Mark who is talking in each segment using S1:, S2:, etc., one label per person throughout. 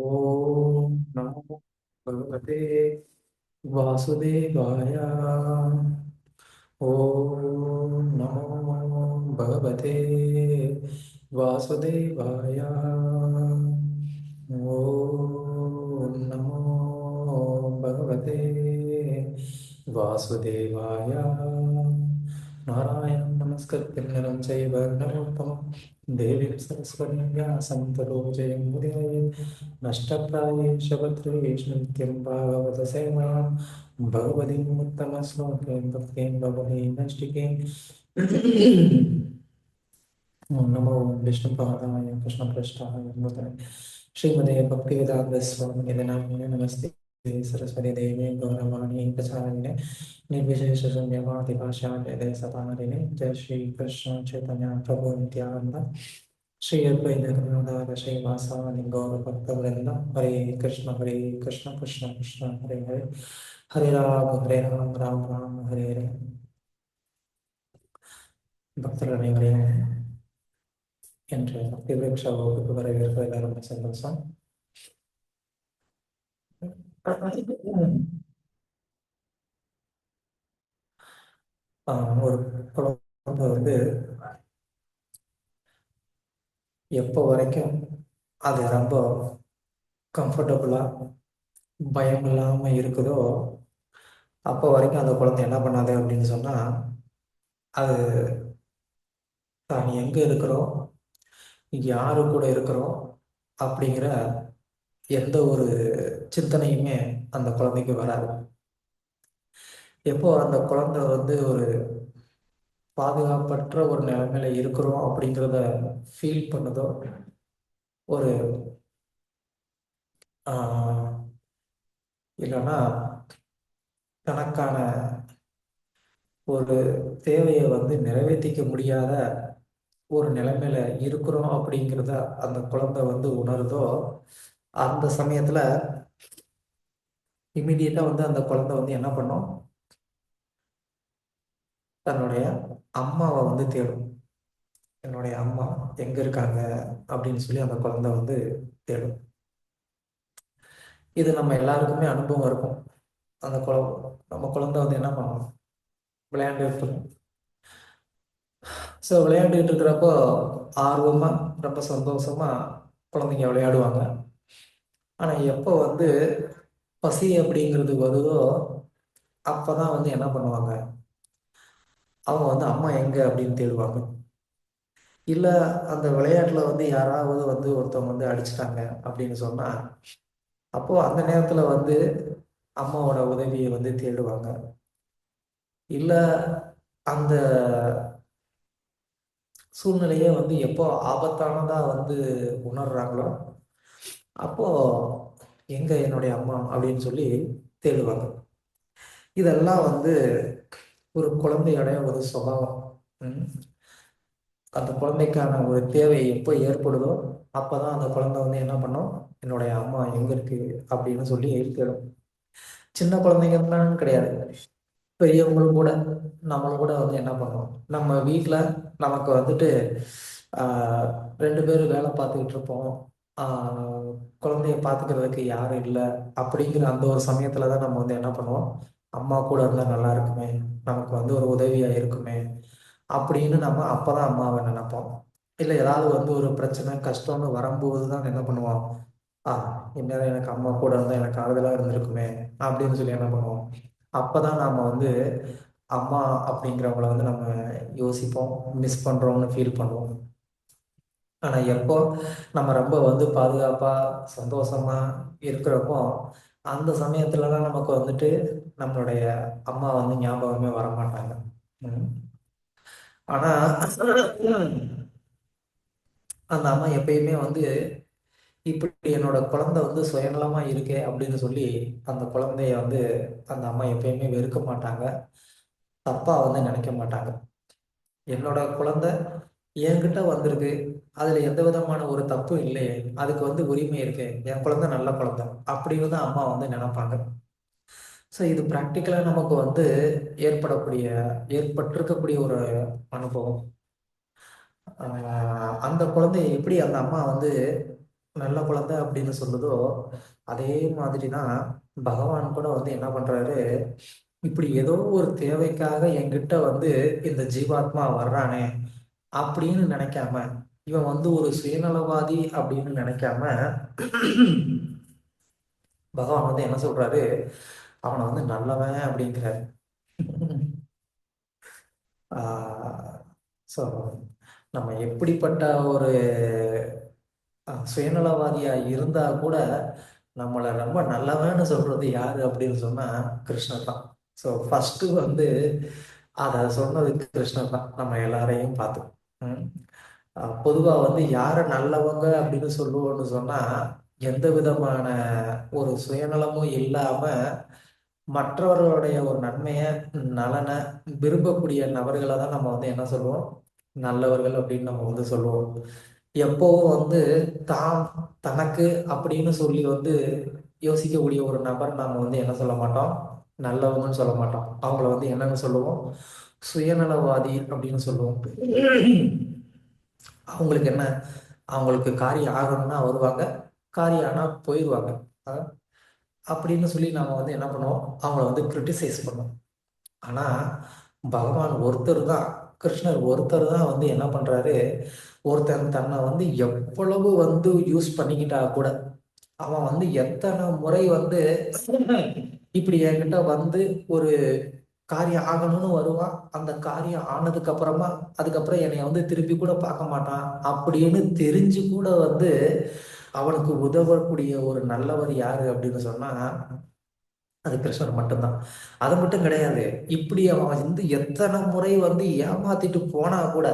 S1: ஓம் நமோ பகவதே வாசுதேவாய. ஓம் நமோ பகவதே வாசுதேவாய. ஓம் நமோ பகவதே வாசுதேவாய. நாராயணம் நமஸ்கிருத்யம் நரம் சைவ நரோத்தமம் தேவீம் சரஸ்வதீம் व्यासं ततो जयमुदीरयेत् नष्टप्रायेषु भद्रेषु नित्यं भागवत सेवयां भगवतीम् उत्तमश्लोकीं भक्तिं भवतीं नैष्टिकीम् ओम नमो विष्णुपादाय कृष्णप्रेष्ठाय नमोस्तुते श्रीमते भक्तिवेदांत स्वामी नामिने नमस्ते सरस्वती देवी गौरवाणी प्रचारिणे निर्विशेष शून्यवादी भाषाण्यदे सतारिणे जय श्री कृष्ण चैतन्य प्रभु नित्यानंद श्री अद्वैत गदाधर श्रीवासादि गौर भक्तवृंद हरे कृष्ण कृष्ण कृष्ण हरे हरे हरे राम राम राम हरे हरे பக்தர்கள் அனைவரையும் என்று பக்தி விருட்ச வகுப்புக்கு வரவேற்பதில் ரொம்ப சந்தோஷம். ஒரு குழந்தை வந்து எப்போ வரைக்கும் அது ரொம்ப கம்ஃபர்டபுளா பயம் இல்லாம இருக்குதோ அப்போ வரைக்கும் அந்த குழந்தை என்ன பண்ணாது அப்படின்னு சொன்னா, அது தான் எங்க இருக்கிறோம், யாரு கூட இருக்கிறோம் அப்படிங்கிற எந்த ஒரு சிந்தனையுமே அந்த குழந்தைக்கு வராது. எப்போ அந்த குழந்தை வந்து ஒரு பாதுகாப்பற்ற ஒரு நிலைமையில இருக்கிறோம் அப்படிங்கிறத ஃபீல் பண்ணுதோ, ஒரு இல்லைன்னா தனக்கான ஒரு தேவையை வந்து நிறைவேற்றிக்க முடியாத ஒரு நிலைமையில இருக்கிறோம் அப்படிங்கிறத அந்த குழந்தை வந்து உணருதோ, அந்த சமயத்துல இம்மிடியட்டா வந்து அந்த குழந்தை வந்து என்ன பண்ணும், தன்னுடைய அம்மாவை வந்து தேடும். என்னுடைய அம்மா எங்க இருக்காங்க அப்படின்னு சொல்லி அந்த குழந்தை வந்து தேடும். இது நம்ம எல்லாருக்குமே அனுபவம் இருக்கும். அந்த நம்ம குழந்தை வந்து என்ன பண்ணும், விளையாண்டுட்டு இருக்கும். ஸோ விளையாண்டுட்டு இருக்கிறப்போ ஆர்வமா ரொம்ப சந்தோஷமா குழந்தைங்க விளையாடுவாங்க. ஆனா எப்போ வந்து பசி அப்படிங்கிறது வருதோ அப்பதான் வந்து என்ன பண்ணுவாங்க, அவங்க வந்து அம்மா எங்க அப்படின்னு தேடுவாங்க. இல்ல அந்த விளையாட்டுல வந்து யாராவது வந்து ஒருத்தவங்க வந்து அடிச்சிட்டாங்க அப்படின்னு சொன்னா, அப்போ அந்த நேரத்துல வந்து அம்மாவோட உதவியை வந்து தேடுவாங்க. இல்ல அந்த சூழ்நிலையே வந்து எப்போ ஆபத்தானதா வந்து உணர்றாங்களோ அப்போ எங்க என்னுடைய அம்மா அப்படின்னு சொல்லி தேடுவாங்க. இதெல்லாம் வந்து ஒரு குழந்தையோடைய ஒரு சுபாவம். ம். அந்த குழந்தைக்கான ஒரு தேவை எப்போ ஏற்படுதோ அப்பதான் அந்த குழந்தை வந்து என்ன பண்ணும், என்னுடைய அம்மா எங்க இருக்கு அப்படின்னு சொல்லி தேடும். சின்ன குழந்தைங்கன்னு கிடையாது, பெரியவங்களும் கூட, நம்மளும் கூட வந்து என்ன பண்ணுவோம், நம்ம வீட்டில் நமக்கு வந்துட்டு ஆஹ், ரெண்டு பேரும் வேலை பார்த்துக்கிட்டு இருப்போம். ஆஹ், குழந்தைய பார்த்துக்கிறதுக்கு யாரும் இல்லை அப்படிங்கிற அந்த ஒரு சமயத்துல தான் நம்ம வந்து என்ன பண்ணுவோம், அம்மா கூட இருந்தால் நல்லா இருக்குமே, நமக்கு வந்து ஒரு உதவியா இருக்குமே அப்படின்னு நம்ம அப்பதான் அம்மாவை நினைப்போம். இல்லை ஏதாவது வந்து ஒரு பிரச்சனை கஷ்டம்னு வரும்போது தான் என்ன பண்ணுவோம், ஆ இந்நேரம் எனக்கு அம்மா கூட இருந்தால் எனக்கு ஆறுதலாக இருந்திருக்குமே அப்படின்னு சொல்லி என்ன பண்ணுவோம். அப்பதான் நாம வந்து அம்மா அப்படிங்கிறவங்கள வந்து நம்ம யோசிப்போம், மிஸ் பண்றோம்னு ஃபீல் பண்ணுவோம். ஆனா எப்போ நம்ம ரொம்ப வந்து பாதுகாப்பா சந்தோஷமா இருக்கிறப்போ அந்த சமயத்துலலாம் நமக்கு வந்துட்டு நம்மளுடைய அம்மா வந்து ஞாபகமே வரமாட்டாங்க. ம். ஆனா அந்த அம்மா எப்பயுமே வந்து இப்படி என்னோட குழந்தை வந்து சுயநலமா இருக்கே அப்படின்னு சொல்லி அந்த குழந்தைய வந்து அந்த அம்மா எப்பயுமே வெறுக்க மாட்டாங்க, தப்பா வந்து நினைக்க மாட்டாங்க. என்னோட குழந்தை என்கிட்ட வந்திருக்கு, அதுல எந்த விதமான ஒரு தப்பும் இல்லையே, அதுக்கு வந்து உரிமை இருக்கு, என் குழந்தை நல்ல குழந்தை அப்படின்னு தான் அம்மா வந்து நினைப்பாங்க. ஸோ இது ப்ராக்டிக்கலா நமக்கு வந்து ஏற்படக்கூடிய ஏற்பட்டிருக்கக்கூடிய ஒரு அனுபவம். அந்த குழந்தைய எப்படி அந்த அம்மா வந்து நல்ல குழந்தை அப்படின்னு சொல்லுதோ, அதே மாதிரி தான் பகவான் கூட வந்து என்ன பண்றாரு, இப்படி ஏதோ ஒரு தேவைக்காக என்கிட்ட வந்து இந்த ஜீவாத்மா வர்றானே அப்படின்னு நினைக்காம, இவன் வந்து ஒரு சுயநலவாதி அப்படின்னு நினைக்காம, பகவான் வந்து என்ன சொல்றாரு, அவனை வந்து நல்லவன் அப்படிங்கிறாரு. ஸோ நம்ம எப்படிப்பட்ட ஒரு சுயநலவாதியா இருந்தா கூட நம்மளை ரொம்ப நல்லவன்னு சொல்றது யாரு அப்படின்னு சொன்னா கிருஷ்ணர் தான். ஸோ ஃபர்ஸ்ட் வந்து அதை சொன்னது கிருஷ்ணர் தான் நம்ம எல்லாரையும் பார்த்து. பொதுவா வந்து யாரை நல்லவங்க அப்படின்னு சொல்லுவோம்னு சொன்னா, எந்த விதமான ஒரு சுயநலமும் இல்லாம மற்றவர்களுடைய ஒரு நன்மையை, நலனை விரும்பக்கூடிய நபர்களை தான் நம்ம வந்து என்ன சொல்லுவோம், நல்லவர்கள் அப்படின்னு நம்ம வந்து சொல்லுவோம். எப்பவும் வந்து தான் தனக்கு அப்படின்னு சொல்லி வந்து யோசிக்கக்கூடிய ஒரு நபர் நாம வந்து என்ன சொல்ல மாட்டோம், நல்லவங்கன்னு சொல்ல மாட்டோம். அவங்கள வந்து என்னன்னு சொல்லுவோம், சுயநலவாதி அப்படின்னு சொல்லுவோம். அவங்களுக்கு என்ன, அவங்களுக்கு காரியம் ஆகணும்னா வருவாங்க, காரியம் ஆனா போயிடுவாங்க. அஹ் அப்படின்னு சொல்லி நாம வந்து என்ன பண்ணுவோம், அவங்கள வந்து கிரிட்டிசைஸ் பண்ணுவோம். ஆனா பகவான் ஒருத்தர் தான், கிருஷ்ணர் ஒருத்தர் தான் வந்து என்ன பண்றாரு, ஒருத்தன் தன்னை வந்து எவ்வளவு வந்து யூஸ் பண்ணிக்கிட்டா கூட, அவன் வந்து எத்தனை முறை வந்து இப்படி என்கிட்ட வந்து ஒரு காரியம் ஆகணும்னு வருவான், அந்த காரியம் ஆனதுக்கு அப்புறமா அதுக்கப்புறம் என்னை வந்து திருப்பி கூட பார்க்க மாட்டான் அப்படின்னு தெரிஞ்சு கூட வந்து அவனுக்கு உதவக்கூடிய ஒரு நல்லவர் யாரு அப்படின்னு சொன்னா அது கிருஷ்ணர் மட்டும்தான். அது மட்டும் கிடையாது, இப்படி அவன் வந்து எத்தனை முறை வந்து ஏமாத்திட்டு போனா கூட,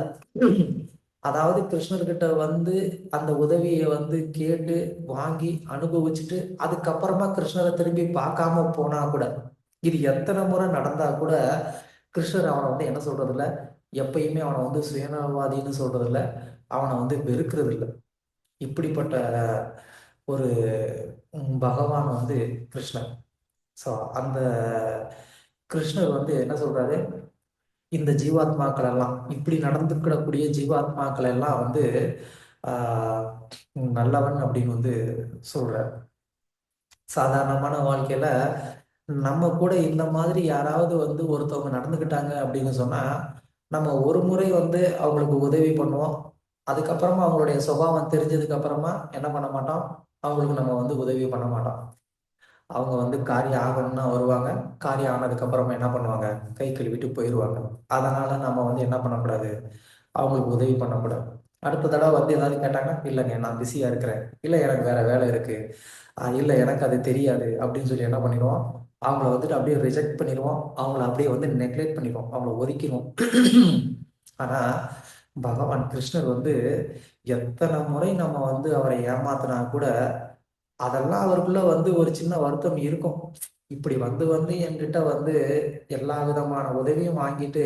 S1: அதாவது கிருஷ்ணர்கிட்ட வந்து அந்த உதவியை வந்து கேட்டு வாங்கி அனுபவிச்சுட்டு அதுக்கப்புறமா கிருஷ்ணரை திரும்பி பார்க்காம போனா கூட, இது எத்தனை முறை நடந்தா கூட கிருஷ்ணர் அவனை வந்து என்ன சொல்றது இல்ல, எப்பயுமே அவனை வந்து சுயநலவாதின்னு சொல்றது இல்ல, அவனை வந்து வெறுக்கிறது இல்லை. இப்படிப்பட்ட ஒரு பகவான் வந்து கிருஷ்ணர். ஸோ அந்த கிருஷ்ணர் வந்து என்ன சொல்றாரு, இந்த ஜீவாத்மாக்கள் எல்லாம் இப்படி நடந்துக்கிடக்கூடிய ஜீவாத்மாக்கள் எல்லாம் வந்து ஆஹ் நல்லவன் அப்படின்னு வந்து சொல்றார். சாதாரணமான வாழ்க்கையில நம்ம கூட இந்த மாதிரி யாராவது வந்து ஒருத்தவங்க நடந்துக்கிட்டாங்க அப்படின்னு சொன்னா, நம்ம ஒரு முறை வந்து அவங்களுக்கு உதவி பண்ணுவோம். அதுக்கப்புறமா அவங்களுடைய சுபாவம் தெரிஞ்சதுக்கு அப்புறமா என்ன பண்ண மாட்டோம், அவங்களுக்கு நம்ம வந்து உதவி பண்ண மாட்டோம். அவங்க வந்து காரியம் ஆகணும்னா வருவாங்க, காரியம் ஆனதுக்கு அப்புறமா என்ன பண்ணுவாங்க, கை கழுவிட்டு போயிடுவாங்க. அதனால நம்ம வந்து என்ன பண்ணக்கூடாது, அவங்களுக்கு உதவி பண்ணக்கூடாது. அடுத்த தடவை வந்து ஏதாவது கேட்டாங்கன்னா, இல்லைங்க நான் பிஸியா இருக்கிறேன், இல்லை எனக்கு வேற வேலை இருக்கு, இல்லை எனக்கு அது தெரியாது அப்படின்னு சொல்லி என்ன பண்ணிடுவோம், அவங்கள வந்துட்டு அப்படியே ரிஜெக்ட் பண்ணிடுவோம், அவங்கள அப்படியே வந்து நெக்லெக்ட் பண்ணிடுவோம், அவங்கள ஒதுக்கிடுவோம். ஆனா பகவான் கிருஷ்ணர் வந்து எத்தனை முறை நம்ம வந்து அவரை ஏமாத்தினா கூட அதெல்லாம் அவருக்குள்ள வந்து ஒரு சின்ன வருத்தம் இருக்கும். இப்படி வந்து வந்து என்கிட்ட வந்து எல்லா விதமான உதவியும் வாங்கிட்டு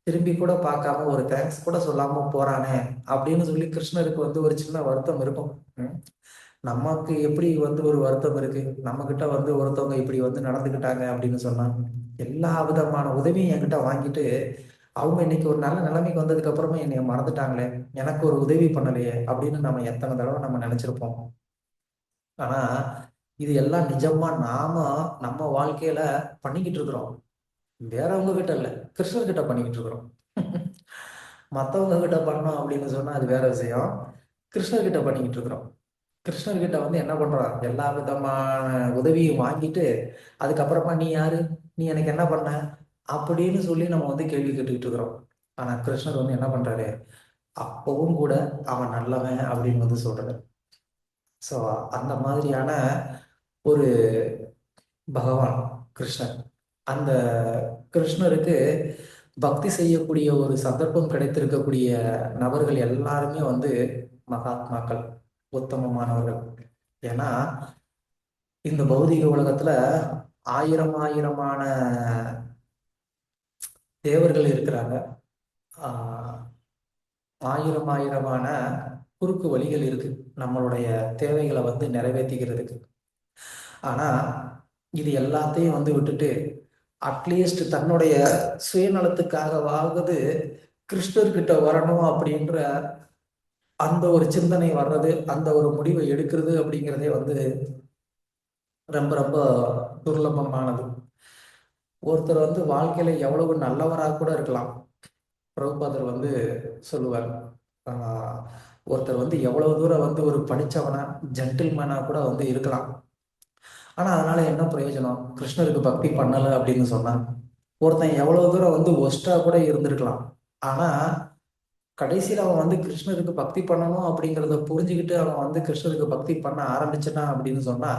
S1: திரும்பி கூட பார்க்காம ஒரு தேங்க்ஸ் கூட சொல்லாம போறானே அப்படின்னு சொல்லி கிருஷ்ணருக்கு வந்து ஒரு சின்ன வருத்தம் இருக்கும். ம். நமக்கு எப்படி வந்து ஒரு வருத்தம் இருக்கு, நம்ம கிட்ட வந்து ஒருத்தவங்க இப்படி வந்து நடந்துக்கிட்டாங்க அப்படின்னு சொன்னா, எல்லா விதமான உதவியும் என்கிட்ட வாங்கிட்டு அவங்க இன்னைக்கு ஒரு நல்ல நிலைமைக்கு வந்ததுக்கு அப்புறமா என்னைய மறந்துட்டாங்களே, எனக்கு ஒரு உதவி பண்ணலையே அப்படின்னு நம்ம எத்தனை தடவை நம்ம நினைச்சிருப்போம். ஆனா இது எல்லாம் நிஜமா நாம நம்ம வாழ்க்கையில பண்ணிக்கிட்டு இருக்கிறோம். வேறவங்க கிட்ட இல்ல, கிருஷ்ணர் கிட்ட பண்ணிக்கிட்டு இருக்கிறோம். மத்தவங்க கிட்ட பண்ணோம் அப்படின்னு சொன்னா அது வேற விஷயம். கிருஷ்ணர் கிட்ட பண்ணிக்கிட்டு இருக்கிறோம். கிருஷ்ணர் கிட்ட வந்து என்ன பண்றோம், எல்லா விதமான உதவியும் வாங்கிட்டு அதுக்கப்புறமா நீ யாரு, நீ எனக்கு என்ன பண்ண அப்படின்னு சொல்லி நம்ம வந்து கேள்வி கேட்டுக்கிட்டு இருக்கிறோம். ஆனா கிருஷ்ணர் வந்து என்ன பண்றாரு, அப்பவும் கூட அவன் நல்லவன் அப்படின்னு வந்து சொல்றாரு. ஸோ அந்த மாதிரியான ஒரு பகவான் கிருஷ்ணர். அந்த கிருஷ்ணருக்கு பக்தி செய்யக்கூடிய ஒரு சந்தர்ப்பம் கிடைத்திருக்கக்கூடிய நபர்கள் எல்லாருமே வந்து மகாத்மாக்கள், உத்தமமானவர்கள். ஏன்னா இந்த பௌதிக உலகத்துல ஆயிரம் ஆயிரமான தேவர்கள் இருக்கிறாங்க. ஆஹ் ஆயிரம் ஆயிரமான குறுக்கு வழிகள் இருக்கு நம்மளுடைய தேவைகளை வந்து நிறைவேற்றிக்கிறதுக்கு. ஆனா இது எல்லாத்தையும் வந்து விட்டுட்டு அட்லீஸ்ட் தன்னுடைய சுயநலத்துக்காகவாவது கிருஷ்ணர்கிட்ட வரணும் அப்படின்ற அந்த ஒரு சிந்தனை வர்றது, அந்த ஒரு முடிவை எடுக்கிறது அப்படிங்கிறதே வந்து ரொம்ப ரொம்ப துர்லபமானது. ஒருத்தர் வந்து வாழ்க்கையில எவ்வளவு நல்லவராக கூட இருக்கலாம். பிரபுபாதர் வந்து சொல்லுவார், ஆஹ், ஒருத்தர் வந்து எவ்வளவு தூரம் வந்து ஒரு படிச்சவனா, ஜென்டில்மேனா கூட வந்து இருக்கலாம். ஆனா அதனால என்ன பிரயோஜனம்? கிருஷ்ணருக்கு பக்தி பண்ணல அப்படின்னு சொன்னா, ஒருத்தன் எவ்வளவு தூரம் வந்து ஒஸ்டா கூட இருந்திருக்கலாம். ஆனா கடைசியில் அவன் வந்து கிருஷ்ணருக்கு பக்தி பண்ணணும் அப்படிங்கிறத புரிஞ்சுக்கிட்டு அவன் வந்து கிருஷ்ணருக்கு பக்தி பண்ண ஆரம்பிச்சிட்டான் அப்படின்னு சொன்னா,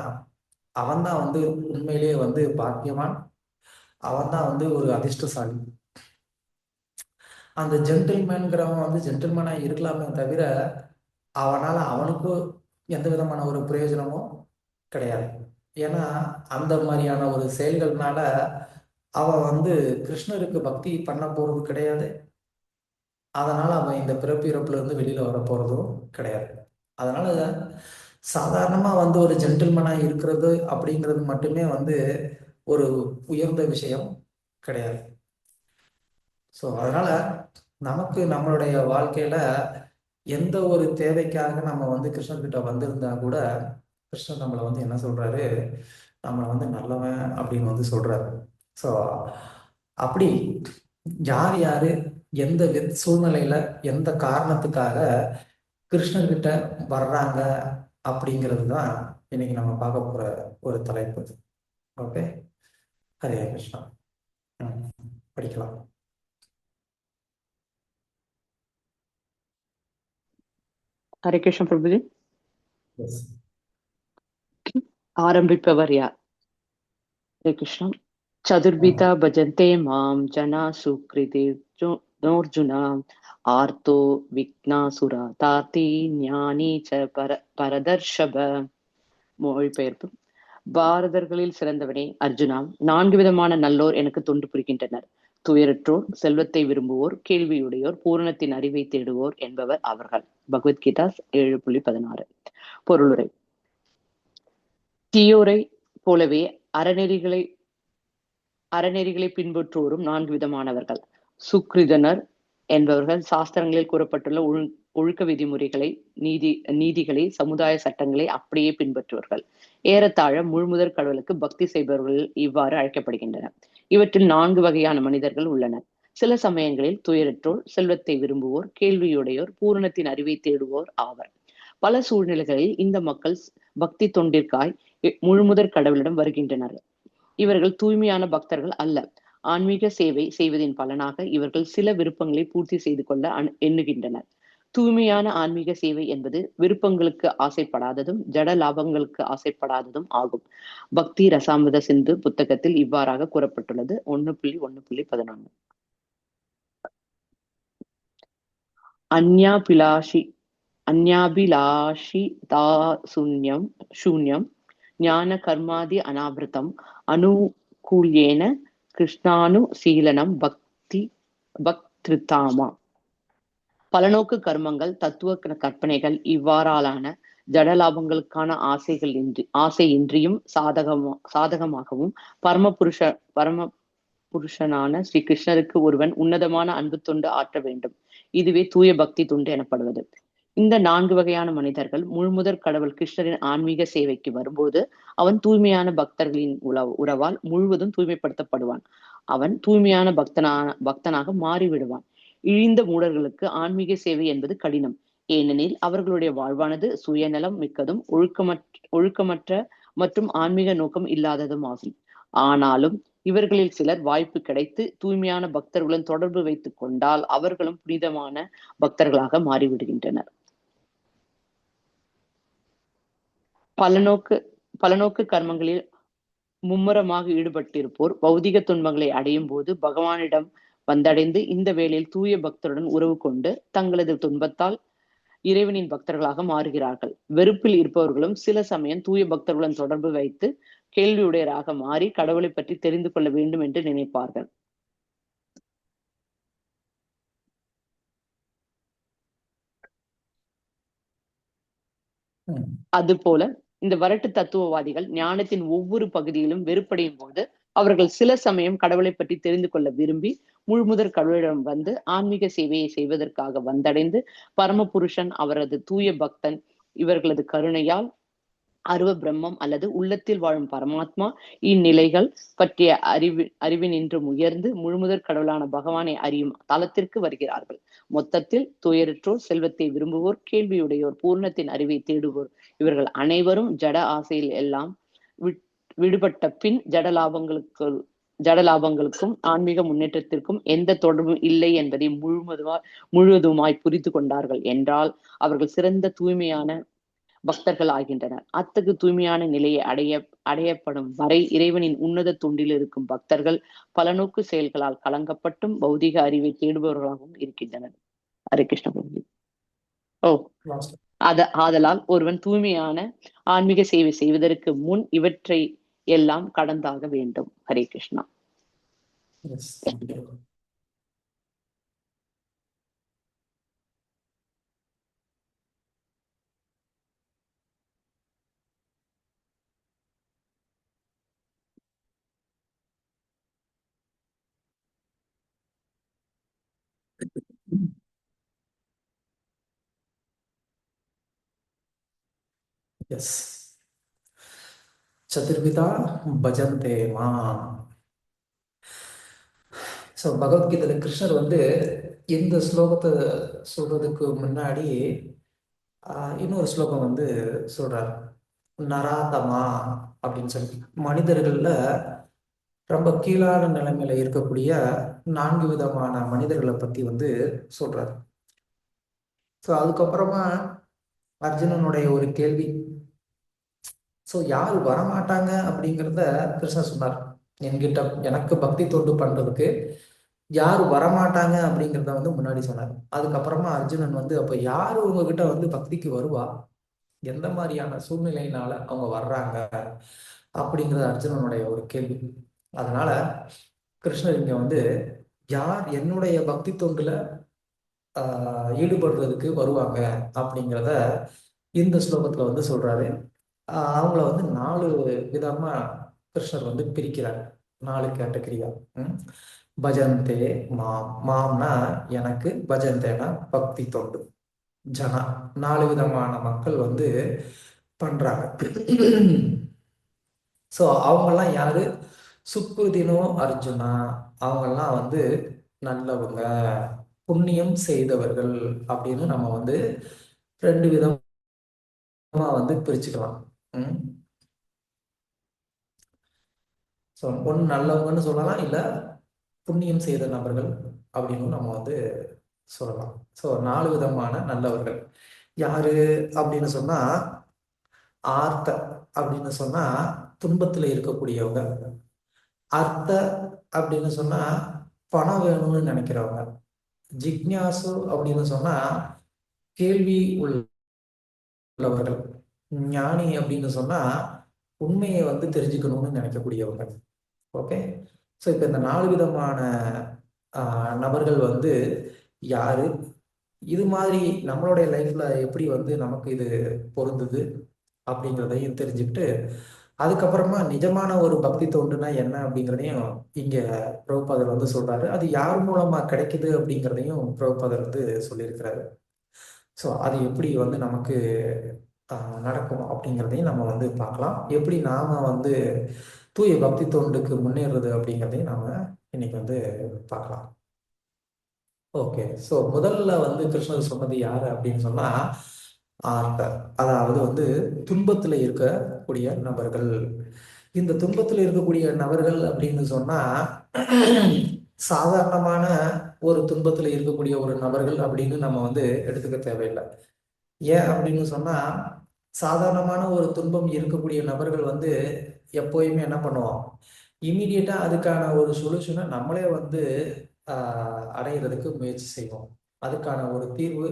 S1: அவன் தான் வந்து உண்மையிலேயே வந்து பாக்கியவான். அவன் தான் வந்து ஒரு அதிர்ஷ்டசாலி. அந்த ஜென்டில்மேன்கிறவன் வந்து ஜென்டில்மேனா இருக்கலாமே தவிர, அவனால அவனுக்கும் எந்த விதமான ஒரு பிரயோஜனமும் கிடையாது. ஏன்னா அந்த மாதிரியான ஒரு செயல்கள்னால அவன் வந்து கிருஷ்ணருக்கு பக்தி பண்ண போறது கிடையாது. அதனால அவன் இந்த பிறப்பு இறப்புல இருந்து வெளியில வர போறதும் கிடையாது. அதனால சாதாரணமா வந்து ஒரு ஜென்டில்மேனா இருக்கிறது அப்படிங்கிறது மட்டுமே வந்து ஒரு உயர்ந்த விஷயம் கிடையாது. ஸோ அதனால நமக்கு நம்மளுடைய வாழ்க்கையில எந்த ஒரு தேவைக்காக நம்ம வந்து கிருஷ்ணர்கிட்ட வந்திருந்தா கூட, கிருஷ்ணர் நம்மளை வந்து என்ன சொல்றாரு, நம்மளை வந்து நல்லவன் அப்படின்னு வந்து சொல்றாரு. ஸோ அப்படி யார் யாரு எந்த சூழ்நிலையில எந்த காரணத்துக்காக கிருஷ்ணர்கிட்ட வர்றாங்க அப்படிங்கிறது தான் இன்னைக்கு நம்ம பார்க்க போற ஒரு தலைப்பு. ஓகே, ஹரே கிருஷ்ணா. ம், படிக்கலாம்.
S2: ஹரே கிருஷ்ண பிரபுஜி.
S1: எஸ்.
S2: ஆரம்பிப்பவர் யார்? ஹரே கிருஷ்ணா. சதுர்விதா பஜந்தே மாம் ஜனா சுக்ரிதே நோர்ஜுனா ஆர்த்தோ விக்னாசுரா தார்த்தி ஞானி ச பரதர்ஷப. மொழிபெயர்ப்பு. பாரதர்களில் சிறந்தவனே அர்ஜுனா, 4 விதமான நல்லோர் எனக்கு தொண்டு புரிகின்றனர். துயரற்றோர், செல்வத்தை விரும்புவோர், கேள்வியுடையோர், பூரணத்தின் அறிவை தேடுவோர் என்பவர் அவர்கள். பகவத்கீதா 7.16. பொருளுரை. தீயோரை போலவே அறநெறிகளை அறநெறிகளை பின்பற்றுவோரும் 4 விதமானவர்கள். சுக்ரிதனர் என்பவர்கள் சாஸ்திரங்களில் கூறப்பட்டுள்ள ஒழுக்க விதிமுறைகளை, நீதிகளை, சமுதாய சட்டங்களை அப்படியே பின்பற்றுவார்கள். ஏறத்தாழ முழுமுதற் கடவுளுக்கு பக்தி செய்பவர்கள் இவ்வாறு அழைக்கப்படுகின்றனர். இவற்றில் 4 வகையான மனிதர்கள் உள்ளனர். சில சமயங்களில் துயரற்றோர், செல்வத்தை விரும்புவோர், கேள்வியுடையோர், பூரணத்தின் அறிவை தேடுவோர் ஆவர். பல சூழ்நிலைகளில் இந்த மக்கள் பக்தி தொண்டிற்காய் முழுமுதற் கடவுளிடம் வருகின்றனர். இவர்கள் தூய்மையான பக்தர்கள் அல்ல. ஆன்மீக சேவை செய்வதின் பலனாக இவர்கள் சில விருப்பங்களை பூர்த்தி செய்து கொள்ள எண்ணுகின்றனர். தூய்மையான ஆன்மீக சேவை என்பது விருப்பங்களுக்கு ஆசைப்படாததும் ஜட லாபங்களுக்கு ஆசைப்படாததும் ஆகும். பக்தி ரசாமிர்த சிந்து புத்தகத்தில் இவ்வாறாக கூறப்பட்டுள்ளது. 1.1.11. அந்யாபிலாஷி அந்யாபிலாஷி தாசூன்யம் சூன்யம் ஞான கர்மாதி அனாவிருத்தம் அனுகூல்யேன கிருஷ்ணானு சீலனம் பக்தி பக்திருத்தாமா. பலநோக்கு கர்மங்கள், தத்துவ கற்பனைகள் இவ்வாறாலான ஜடலாபங்களுக்கான ஆசையின்றியும் சாதகமாகவும் பரம புருஷனான ஸ்ரீ கிருஷ்ணருக்கு ஒருவன் உன்னதமான அன்பு தொண்டு ஆற்ற வேண்டும். இதுவே தூய பக்தி தொண்டு எனப்படுவது. இந்த 4 வகையான மனிதர்கள் முழுமுதற் கடவுள் கிருஷ்ணரின் ஆன்மீக சேவைக்கு வரும்போது அவன் தூய்மையான பக்தர்களின் உறவால் முழுவதும் தூய்மைப்படுத்தப்படுவான். அவன் தூய்மையான பக்தனாக மாறிவிடுவான். இழிந்த மூடர்களுக்கு ஆன்மீக சேவை என்பது கடினம். ஏனெனில் அவர்களுடைய வாழ்வானது சுயநலம் மிக்கதும் ஒழுக்கமற்ற மற்றும் ஆன்மீக நோக்கம் இல்லாததும் ஆகும். ஆனாலும் இவர்களில் சிலர் வாய்ப்பு கிடைத்து தூய்மையான பக்தர்களுடன் தொடர்பு வைத்துக் கொண்டால் அவர்களும் புனிதமான பக்தர்களாக மாறிவிடுகின்றனர். பலநோக்கு கர்மங்களில் மும்முரமாக ஈடுபட்டிருப்போர் பௌதிக துன்பங்களை அடையும் போது பகவானிடம் வந்தடைந்து இந்த வேளையில் தூய பக்தருடன் உறவு கொண்டு தங்களது துன்பத்தால் இறைவனின் பக்தர்களாக மாறுகிறார்கள். வெறுப்பில் இருப்பவர்களும் சில சமயம் தூய பக்தர்களுடன் தொடர்பு வைத்து கேள்வியுடையராக மாறி கடவுளை பற்றி தெரிந்து கொள்ள வேண்டும் என்று நினைப்பார்கள். அதுபோல இந்த வரட்டு தத்துவவாதிகள் ஞானத்தின் ஒவ்வொரு பகுதியிலும் வெறுப்படையும் போது அவர்கள் சில சமயம் கடவுளை பற்றி தெரிந்து கொள்ள விரும்பி முழுமுதற் கடவுளிடம் வந்து ஆன்மீக சேவையை செய்வதற்காக வந்தடைந்து பரமபுருஷன், அவரது தூய பக்தன் இவர்களது கருணையால் அருவ பிரம்மம் அல்லது உள்ளத்தில் வாழும் பரமாத்மா இந்நிலைகள் பற்றிய அறிவினின்றும் உயர்ந்து முழுமுதற் கடவுளான பகவானை அறியும் தளத்திற்கு வருகிறார்கள். மொத்தத்தில் துயரற்றோர், செல்வத்தை விரும்புவோர், கேள்வியுடையோர், பூர்ணத்தின் அறிவை தேடுவோர் இவர்கள் அனைவரும் ஜட ஆசையில் எல்லாம் விடுபட்ட பின் ஜடலாபங்களுக்கும் ஆன்மீக முன்னேற்றத்திற்கும் எந்த தொடர்பும் இல்லை என்பதை முழுவதுமாய் புரிந்து கொண்டார்கள் என்றால் அவர்கள் சிறந்த தூய்மையான பக்தர்கள் ஆகின்றனர். அத்தகு தூய்மையான நிலையை அடையப்படும் வரை இறைவனின் உன்னத தொண்டில் இருக்கும் பக்தர்கள் பலநோக்கு செயல்களால் கலங்கப்பட்டும் பௌதிக அறிவை தேடுபவர்களாகவும் இருக்கின்றனர். ஹரே கிருஷ்ண பிரபு. ஆதலால் ஒருவன் தூய்மையான ஆன்மீக சேவை செய்வதற்கு முன் இவற்றை எல்லாம் கடந்தாக வேண்டும். ஹரே கிருஷ்ணா.
S1: எஸ், சதுர்விதா பஜந்தே மாம். ஸோ பகவத்கீதையில கிருஷ்ணர் வந்து இந்த ஸ்லோகத்தை சொல்றதுக்கு முன்னாடி இன்னொரு ஸ்லோகம் வந்து சொல்றார். நராதமா அப்படின்னு சொல்லி மனிதர்கள்ல ரொம்ப கீழான நிலைமையில இருக்கக்கூடிய 4 விதமான மனிதர்களை பத்தி வந்து சொல்றாரு. ஸோ அதுக்கப்புறமா அர்ஜுனனுடைய ஒரு கேள்வி, ஸோ யார் வரமாட்டாங்க அப்படிங்கிறத கிருஷ்ணர் சொன்னார். என்கிட்ட எனக்கு பக்தி தொண்டு பண்றதுக்கு யார் வரமாட்டாங்க அப்படிங்கிறத வந்து முன்னாடி சொன்னார். அதுக்கப்புறமா அர்ஜுனன் வந்து அப்போ யார் உங்ககிட்ட வந்து பக்திக்கு வருவா, எந்த மாதிரியான சூழ்நிலையினால அவங்க வர்றாங்க அப்படிங்கிறது அர்ஜுனனுடைய ஒரு கேள்வி. அதனால கிருஷ்ணர் இங்க வந்து யார் என்னுடைய பக்தி தொண்டுல ஈடுபடுறதுக்கு வருவாங்க அப்படிங்கிறத இந்த ஸ்லோகத்துல வந்து சொல்றாரு. அவங்கள வந்து 4 விதமா கிருஷ்ணர் வந்து பிரிக்கிறார், 4 கேட்டகரியா. பஜந்தே மாம், மாம்னா எனக்கு, பஜந்தேனா பக்தி தொண்டு. ஜனா 4 விதமான மக்கள் வந்து பண்றாங்க. ஸோ அவங்கெல்லாம் யாரு? சுக்ருதினோ அர்ஜுனா, அவங்கெல்லாம் வந்து நல்லவங்க, புண்ணியம் செய்தவர்கள் அப்படின்னு நம்ம வந்து 2 விதமா வந்து பிரிச்சுக்கலாம். ஸோ ஒன்று நல்லவங்கன்னு சொல்லலாம், இல்லை புண்ணியம் செய்த நபர்கள் அப்படின்னு நம்ம வந்து சொல்லலாம். ஸோ 4 விதமான நல்லவர்கள் யாரு அப்படின்னு சொன்னா, ஆர்த்த அப்படின்னு சொன்னா துன்பத்துல இருக்கக்கூடியவங்க, அர்த்த அப்படின்னு சொன்னா பணம் வேணும்னு நினைக்கிறவங்க, ஜிக்ஞாசு அப்படின்னு சொன்னா கேள்வி உள்ளவர்கள், ஞானி அப்படின்னு சொன்னா உண்மையை வந்து தெரிஞ்சுக்கணும்னு நினைக்கக்கூடியவங்க. ஓகே. ஸோ இப்போ இந்த 4 விதமான நபர்கள் வந்து யாரு, இது மாதிரி நம்மளுடைய லைஃப்ல எப்படி வந்து நமக்கு இது பொருந்துது அப்படிங்கிறதையும் தெரிஞ்சுக்கிட்டு, அதுக்கப்புறமா நிஜமான ஒரு பக்தி தொண்டுனா என்ன அப்படிங்கிறதையும் இங்க பிரபுபாதர் வந்து சொல்றாரு. அது யார் மூலமா கிடைக்குது அப்படிங்கிறதையும் பிரபுபாதர் வந்து சொல்லியிருக்கிறாரு. ஸோ அது எப்படி வந்து நமக்கு நடக்கும் அப்படிங்கிறதையும் நம்ம வந்து பார்க்கலாம். எப்படி நாம வந்து தூய பக்தி தொண்டுக்கு முன்னேறது அப்படிங்கிறதையும் நாம இன்னைக்கு வந்து பார்க்கலாம். ஓகே. ஸோ முதல்ல வந்து கிருஷ்ணர் சொன்னது யாரு அப்படின்னு சொன்னா ஆர்த்தர், அதாவது வந்து துன்பத்துல இருக்கக்கூடிய நபர்கள். இந்த துன்பத்துல இருக்கக்கூடிய நபர்கள் அப்படின்னு சொன்னா சாதாரணமான ஒரு துன்பத்துல இருக்கக்கூடிய ஒரு நபர்கள் அப்படின்னு நம்ம வந்து எடுத்துக்க தேவையில்லை. ஏன் அப்படின்னு சொன்னா, சாதாரணமான ஒரு துன்பம் இருக்கக்கூடிய நபர்கள் வந்து எப்போயுமே என்ன பண்ணுவோம், இமீடியட்டா அதுக்கான ஒரு சொல்யூஷனை நம்மளே வந்து அடையிறதுக்கு முயற்சி செய்வோம். அதுக்கான ஒரு தீர்வு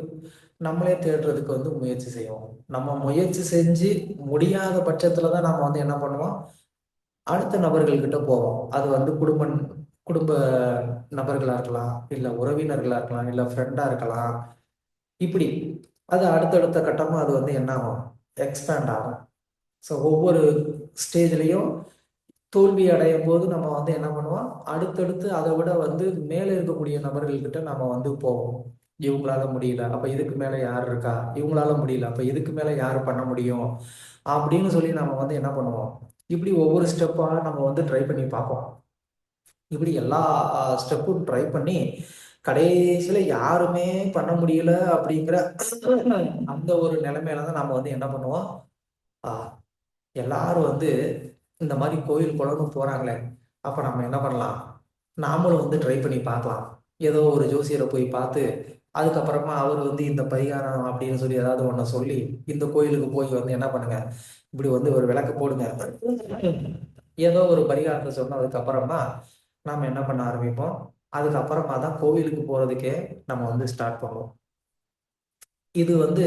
S1: நம்மளே தேடுறதுக்கு வந்து முயற்சி செய்வோம். நம்ம முயற்சி செஞ்சு முடியாத பட்சத்துல தான் நம்ம வந்து என்ன பண்ணுவோம், அடுத்த நபர்கள்கிட்ட போவோம். அது வந்து குடும்ப நபர்களா இருக்கலாம், இல்லை உறவினர்களா இருக்கலாம், இல்லை ஃப்ரெண்டா இருக்கலாம். இப்படி அது அடுத்தடுத்த கட்டமா அது வந்து என்ன ஆகும், எக்ஸ்பேண்ட் ஆகும். ஸோ ஒவ்வொரு ஸ்டேஜ்லையும் தோல்வி அடையும் போது நம்ம வந்து என்ன பண்ணுவோம், அடுத்தடுத்து அதை விட வந்து மேலே இருக்கக்கூடிய நபர்கள்கிட்ட நம்ம வந்து போவோம். இவங்களால முடியல, அப்ப இதுக்கு மேல யார் இருக்கா? இவங்களால முடியல, அப்ப இதுக்கு மேல யார் பண்ண முடியும்? அப்படின்னு சொல்லி நம்ம வந்து என்ன பண்ணுவோம், இப்படி ஒவ்வொரு ஸ்டெப்பா நம்ம வந்து ட்ரை பண்ணி பார்ப்போம். இப்படி எல்லா ஸ்டெப்பும் ட்ரை பண்ணி கடைசியில யாருமே பண்ண முடியல அப்படிங்கிற அந்த ஒரு நிலைமையில தான் நம்ம வந்து என்ன பண்ணுவோம், ஆஹ் எல்லாரும் வந்து இந்த மாதிரி கோயில் குளம்னு போறாங்களே, அப்ப நம்ம என்ன பண்ணலாம், நாமளும் வந்து ட்ரை பண்ணி பார்க்கலாம். ஏதோ ஒரு ஜோசியரை போய் பார்த்து, அதுக்கப்புறமா அவர் வந்து இந்த பரிகாரம் அப்படின்னு சொல்லி ஏதாவது ஒண்ண சொல்லி, இந்த கோயிலுக்கு போய் வந்து என்ன பண்ணுங்க, இப்படி வந்து ஒரு விளக்கு போடுங்க, ஏதோ ஒரு பரிகாரத்தை சொன்னதுக்கு அப்புறமா நாம என்ன பண்ண ஆரம்பிப்போம். அதுக்கப்புறமா தான் கோவிலுக்கு போறதுக்கே நம்ம வந்து ஸ்டார்ட் பண்ணுவோம். இது வந்து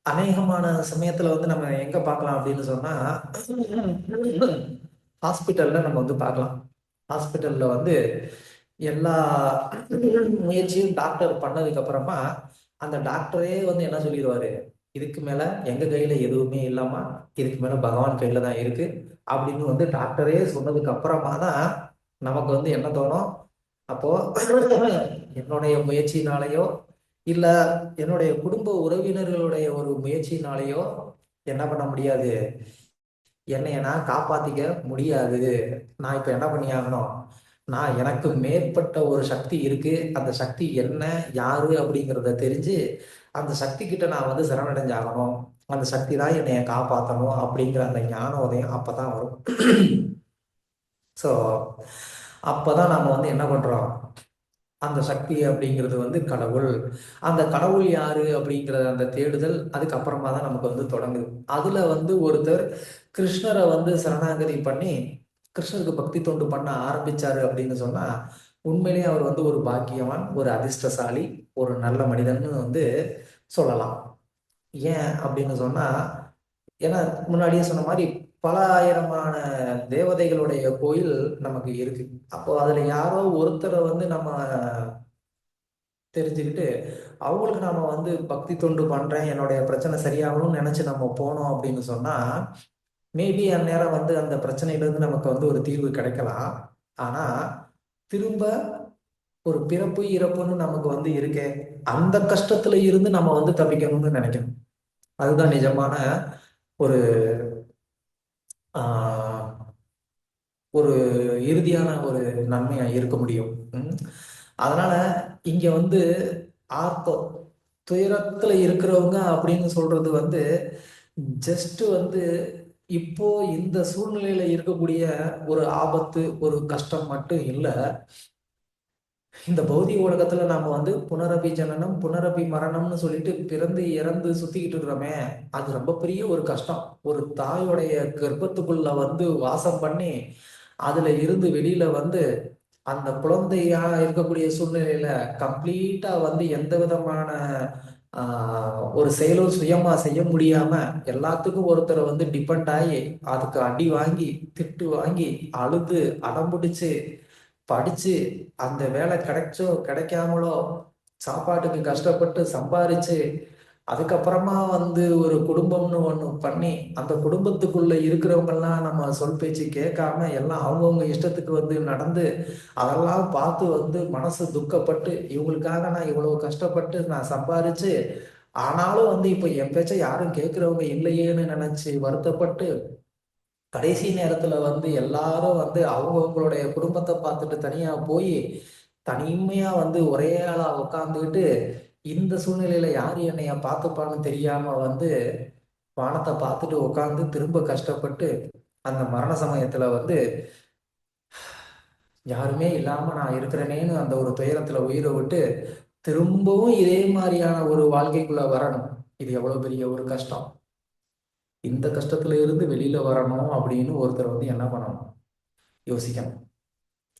S1: அநேகமான சமயத்துல வந்து நம்ம எங்க பார்க்கலாம் அப்படின்னு சொன்னா, ஹாஸ்பிட்டல்ல நம்ம வந்து பார்க்கலாம். ஹாஸ்பிட்டல்ல வந்து எல்லா முயற்சியும் டாக்டர் பண்ணதுக்கு அப்புறமா அந்த டாக்டரே வந்து என்ன சொல்லிடுவாரு, இதுக்கு மேல எங்க கையில எதுவுமே இல்லாம, இதுக்கு மேல பகவான் கையில தான் இருக்கு அப்படின்னு வந்து டாக்டரே சொன்னதுக்கு அப்புறமா தான் நமக்கு வந்து என்ன தோணும், அப்போ என்னுடைய முயற்சினாலேயோ இல்ல என்னுடைய குடும்ப உறவினர்களுடைய ஒரு முயற்சினாலேயோ என்ன பண்ண முடியாது, என்னைய நான் காப்பாத்திக்க முடியாது. நான் இப்ப என்ன பண்ணி ஆகணும், நான் எனக்கு மேற்பட்ட ஒரு சக்தி இருக்கு, அந்த சக்தி என்ன, யாரு அப்படிங்கிறத தெரிஞ்சு அந்த சக்தி கிட்ட நான் வந்து சரணடைஞ்சாகணும். அந்த சக்தி தான் என்னைய காப்பாற்றணும் அப்படிங்கிற அந்த ஞான உதயம் அப்பதான் வரும். ஸோ அப்பதான் நாம வந்து என்ன பண்றோம், அந்த சக்தி அப்படிங்கிறது வந்து கடவுள். அந்த கடவுள் யாரு அப்படிங்கிற அந்த தேடுதல் அதுக்கப்புறமா தான் நமக்கு வந்து தொடங்குது. அதுல வந்து ஒருத்தர் கிருஷ்ணரை வந்து சரணாகதி பண்ணி கிருஷ்ணருக்கு பக்தி தொண்டு பண்ண ஆரம்பிச்சாரு அப்படின்னு சொன்னா, உண்மையிலேயே அவர் வந்து ஒரு பாக்கியவான், ஒரு அதிர்ஷ்டசாலி, ஒரு நல்ல மனிதன்னு வந்து சொல்லலாம். ஏன் அப்படின்னு சொன்னா, ஏன்னா முன்னாடியே சொன்ன மாதிரி பல ஆயிரமான தேவதைகளுடைய கோயில் நமக்கு இருக்கு. அப்போ அதுல யாரோ ஒருத்தரை வந்து நம்ம தெரிஞ்சுக்கிட்டு அவங்களுக்கு நாம வந்து பக்தி தொண்டு பண்றேன், என்னுடைய பிரச்சனை சரியாகணும்னு நினைச்சு நம்ம போனோம் அப்படின்னு சொன்னா, மேபி அந்நேரம் வந்து அந்த பிரச்சனையில இருந்து நமக்கு வந்து ஒரு தீர்வு கிடைக்கலாம். ஆனா திரும்ப ஒரு பிறப்பு இறப்புன்னு நமக்கு வந்து இருக்கே, அந்த கஷ்டத்துல இருந்து நம்ம வந்து தப்பிக்கணும்னு நினைக்கணும். அதுதான் நிஜமான ஒரு ஆஹ் ஒரு இறுதியான ஒரு நன்மையா இருக்க முடியும். அதனால இங்க வந்து ஆர்த்தோ துயரத்துல இருக்கிறவங்க அப்படின்னு சொல்றது வந்து ஜஸ்ட் வந்து இப்போ இந்த சூழ்நிலையில இருக்கக்கூடிய ஒரு ஆபத்து, ஒரு கஷ்டம் மட்டும் இல்ல. இந்த பௌதிக உலகத்துல நாம வந்து புனரபி ஜனனம் புனரபி மரணம்னு சொல்லிட்டு பிறந்து இறந்து சுத்திக்கிட்டு இருக்கிறோமே, அது ரொம்ப பெரிய ஒரு கஷ்டம். ஒரு தாயோடைய கர்ப்பத்துக்குள்ள வந்து வாசம் பண்ணி அதுல இருந்து வெளியில வந்து அந்த குழந்தையா இருக்கக்கூடிய சூழ்நிலையில கம்ப்ளீட்டா வந்து எந்த விதமான ஒரு செயலும் சுயமா செய்ய முடியாம எல்லாத்துக்கும் ஒருத்தரை வந்து டிபெண்ட் ஆகி அதுக்கு அடி வாங்கி திட்டு வாங்கி அழுது அடம்பிடிச்சு படிச்சு அந்த வேலை கிடைச்சோ கிடைக்காமலோ சாப்பாட்டுக்கு கஷ்டப்பட்டு சம்பாரிச்சு அதுக்கப்புறமா வந்து ஒரு குடும்பம்னு ஒண்ணு பண்ணி அந்த குடும்பத்துக்குள்ள இருக்கிறவங்கெல்லாம் நம்ம சொல் பேச்சு கேட்காம எல்லாம் அவங்கவுங்க இஷ்டத்துக்கு வந்து நடந்து அதெல்லாம் பார்த்து வந்து மனசு துக்கப்பட்டு இவங்களுக்காக நான் இவ்வளவு கஷ்டப்பட்டு நான் சம்பாரிச்சு ஆனாலும் வந்து இப்போ என் பேச்ச யாரும் கேட்கிறவங்க இல்லையேன்னு நினைச்சு வருத்தப்பட்டு கடைசி நேரத்துல வந்து எல்லாரும் வந்து அவங்கவுங்களுடைய குடும்பத்தை பார்த்துட்டு தனியா போய் தனிமையா வந்து ஒரே ஆளா உட்காந்துக்கிட்டு இந்த சூழ்நிலையில யாரு என்னைய பார்த்துப்பான்னு தெரியாம வந்து வானத்தை பார்த்துட்டு உட்காந்து திரும்ப கஷ்டப்பட்டு அந்த மரண சமயத்துல வந்து யாருமே இல்லாம நான் இருக்கிறேனேன்னு அந்த ஒரு துயரத்துல உயிரை விட்டு திரும்பவும் இதே மாதிரியான ஒரு வாழ்க்கைக்குள்ள வரணும். இது எவ்வளவு பெரிய ஒரு கஷ்டம். இந்த கஷ்டத்துல இருந்து வெளியில வரணும் அப்படின்னு ஒருத்தர் வந்து என்ன பண்ணணும், யோசிக்கணும்.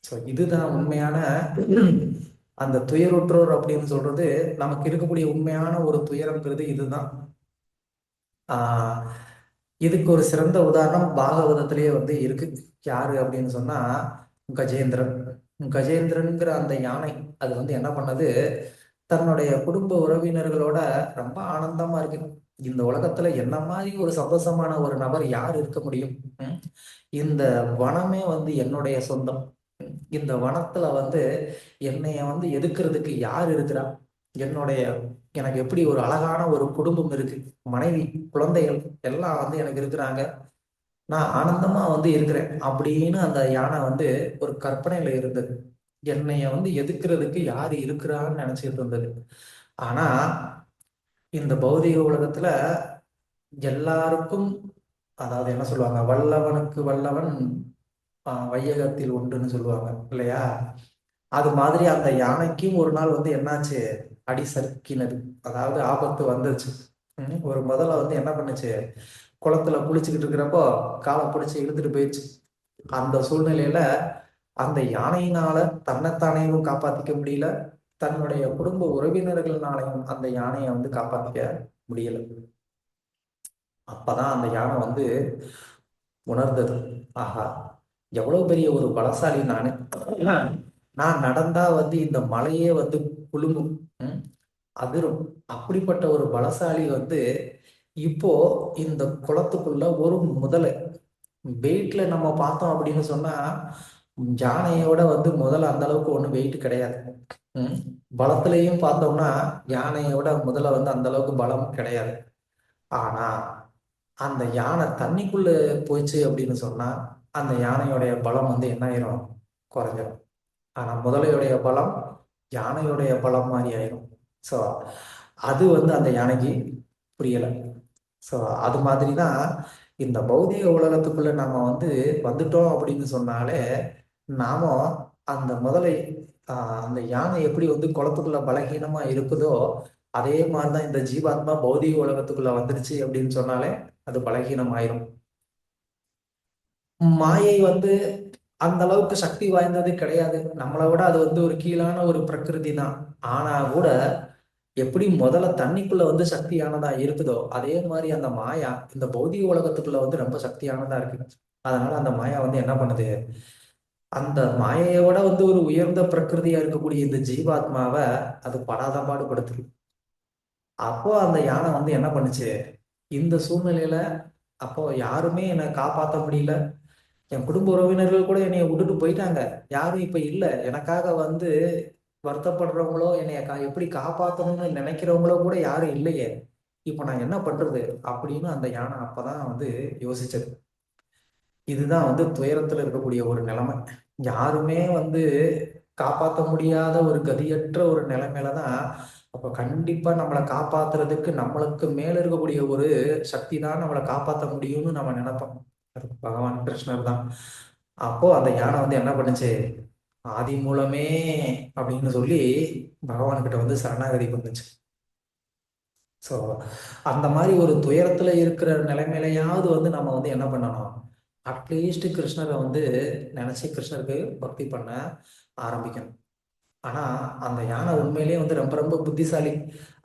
S1: ஸோ இதுதான் உண்மையான அந்த துயருற்றோர் அப்படின்னு சொல்றது. நமக்கு இருக்கக்கூடிய உண்மையான ஒரு துயரம்ங்கிறது இதுதான். ஆஹ் இதுக்கு ஒரு சிறந்த உதாரணம் பாகவதத்திலேயே வந்து இருக்கு. யாரு அப்படின்னு சொன்னா கஜேந்திரன். கஜேந்திரன்கிற அந்த யானை அது வந்து என்ன பண்ணது, தன்னுடைய குடும்ப உறவினர்களோட ரொம்ப ஆனந்தமா இருக்கு. இந்த உலகத்துல என்ன மாதிரி ஒரு சந்தோஷமான ஒரு நபர் யார் இருக்க முடியும்? ம்? இந்த வனமே வந்து என்னுடைய சொந்தம். இந்த வனத்துல வந்து என்னைய வந்து எதுக்குறதுக்கு யார் இருக்கிறா? என்னுடைய எனக்கு எப்படி ஒரு அழகான ஒரு குடும்பம் இருக்கு, மனைவி, குழந்தைகள் எல்லாம் வந்து எனக்கு இருக்கிறாங்க. நான் ஆனந்தமா வந்து இருக்கிறேன் அப்படின்னு அந்த யானை வந்து ஒரு கற்பனையில இருந்தது. என்னைய வந்து எதுக்குறதுக்கு யாரு இருக்கிறான்னு நினைச்சிட்டு இருந்தது. ஆனா இந்த பௌதிக உலகத்துல எல்லாருக்கும், அதாவது என்ன சொல்லுவாங்க, வல்லவனுக்கு வல்லவன் வையகத்தில் உண்டுன்னு சொல்லுவாங்க இல்லையா? அது மாதிரி அந்த யானைக்கும் ஒரு நாள் வந்து என்னாச்சு, அடி சறுக்கினது. அதாவது ஆபத்து வந்துச்சு. ஒரு முதல்ல வந்து என்ன பண்ணுச்சு, குளத்துல குளிச்சுக்கிட்டு இருக்கிறப்போ காலை பிடிச்சி இழுத்துட்டு போயிடுச்சு. அந்த சூழ்நிலையில அந்த யானையினால தன்னைத்தானேயும் காப்பாத்திக்க முடியல, தன்னுடைய குடும்ப உறவினர்கள்னாலையும் அந்த யானையை வந்து காப்பாத்திக்க முடியல. அப்பதான் அந்த யானை வந்து உணர்ந்தது, ஆஹா, எவ்வளவு பெரிய ஒரு பலசாலி நானு. நான் நடந்தா வந்து இந்த மலையே வந்து குலுங்கும், ம், அதிரும். அப்படிப்பட்ட ஒரு பலசாலி வந்து இப்போ இந்த குளத்துக்குள்ள ஒரு முதலை வெயிட்ல நம்ம பார்த்தோம் அப்படின்னு சொன்னா, யானையோட வந்து முதல்ல அந்த அளவுக்கு ஒன்றும் வெயிட் கிடையாது. ம். பலத்திலையும் பார்த்தோம்னா யானையோட முதல்ல வந்து அந்த அளவுக்கு பலம் கிடையாது. ஆனா அந்த யானை தண்ணிக்குள்ள போயிடுச்சு அப்படின்னு சொன்னா அந்த யானையோடைய பலம் வந்து என்ன ஆயிரும், குறைஞ்சிரும். ஆனா முதலையுடைய பலம் யானையுடைய பலம் மாதிரி ஆயிரும். ஸோ அது வந்து அந்த யானைக்கு புரியல. ஸோ அது மாதிரி தான் இந்த பௌதிக உலகத்துக்குள்ள நம்ம வந்து வந்துட்டோம் அப்படின்னு சொன்னாலே, நாம அந்த முதலை அந்த யானை எப்படி வந்து குளத்துக்குள்ள பலகீனமா இருக்குதோ, அதே மாதிரி தான் இந்த ஜீவாத்மா பௌதிக உலகத்துக்குள்ள வந்துருச்சு அப்படின்னு சொன்னாலே அது பலகீனம் ஆயிரும். மாயை வந்து அந்த அளவுக்கு சக்தி வாய்ந்தது கிடையாது. நம்மளை விட அது வந்து ஒரு கீழான ஒரு பிரகிருதி தான். ஆனா கூட எப்படி முதல்ல தண்ணிக்குள்ள வந்து சக்தியானதா இருக்குதோ, அதே மாதிரி அந்த மாயா இந்த பௌதிக உலகத்துக்குள்ள வந்து ரொம்ப சக்தியானதா இருக்கு. அதனால அந்த மாயா வந்து என்ன பண்ணுது, அந்த மாயையோட வந்து ஒரு உயர்ந்த பிரகிருதியா இருக்கக்கூடிய இந்த ஜீவாத்மாவை அது படாத பாடுபடுத்துது. அப்போ அந்த யானை வந்து என்ன பண்ணுச்சு, இந்த சூழ்நிலையில அப்போ யாருமே என்னை காப்பாற்ற முடியல, என் குடும்ப உறவினர்கள் கூட என்னைய விட்டுட்டு போயிட்டாங்க, யாரும் இப்ப இல்ல எனக்காக வந்து வருத்தப்படுறவங்களோ என்னைய எப்படி காப்பாற்றணும்னு நினைக்கிறவங்களோ கூட யாரும் இல்லையே, இப்ப நான் என்ன பண்றது அப்படின்னு அந்த யானை அப்பதான் வந்து யோசிச்சது. இதுதான் வந்து துயரத்துல இருக்கக்கூடிய ஒரு நிலைமை. யாருமே வந்து காப்பாற்ற முடியாத ஒரு கதியற்ற ஒரு நிலைமையில தான் அப்ப கண்டிப்பா நம்மளை காப்பாத்துறதுக்கு நம்மளுக்கு மேல இருக்கக்கூடிய ஒரு சக்தி தான் நம்மளை காப்பாற்ற முடியும்னு நம்ம நினைப்போம். அது பகவான் கிருஷ்ணர் தான். அப்போ அந்த யானை வந்து என்ன பண்ணுச்சு, ஆதி மூலமே அப்படின்னு சொல்லி பகவான் கிட்ட வந்து சரணாகதி பண்ணுச்சு. ஸோ அந்த மாதிரி ஒரு துயரத்துல இருக்கிற நிலைமையிலையாவது வந்து நம்ம வந்து என்ன பண்ணணும், அட்லீஸ்ட் கிருஷ்ணரை வந்து நினைச்சு கிருஷ்ணருக்கு பக்தி பண்ண ஆரம்பிக்கணும். ஆனா அந்த யானை உண்மையிலேயே வந்து ரொம்ப ரொம்ப புத்திசாலி.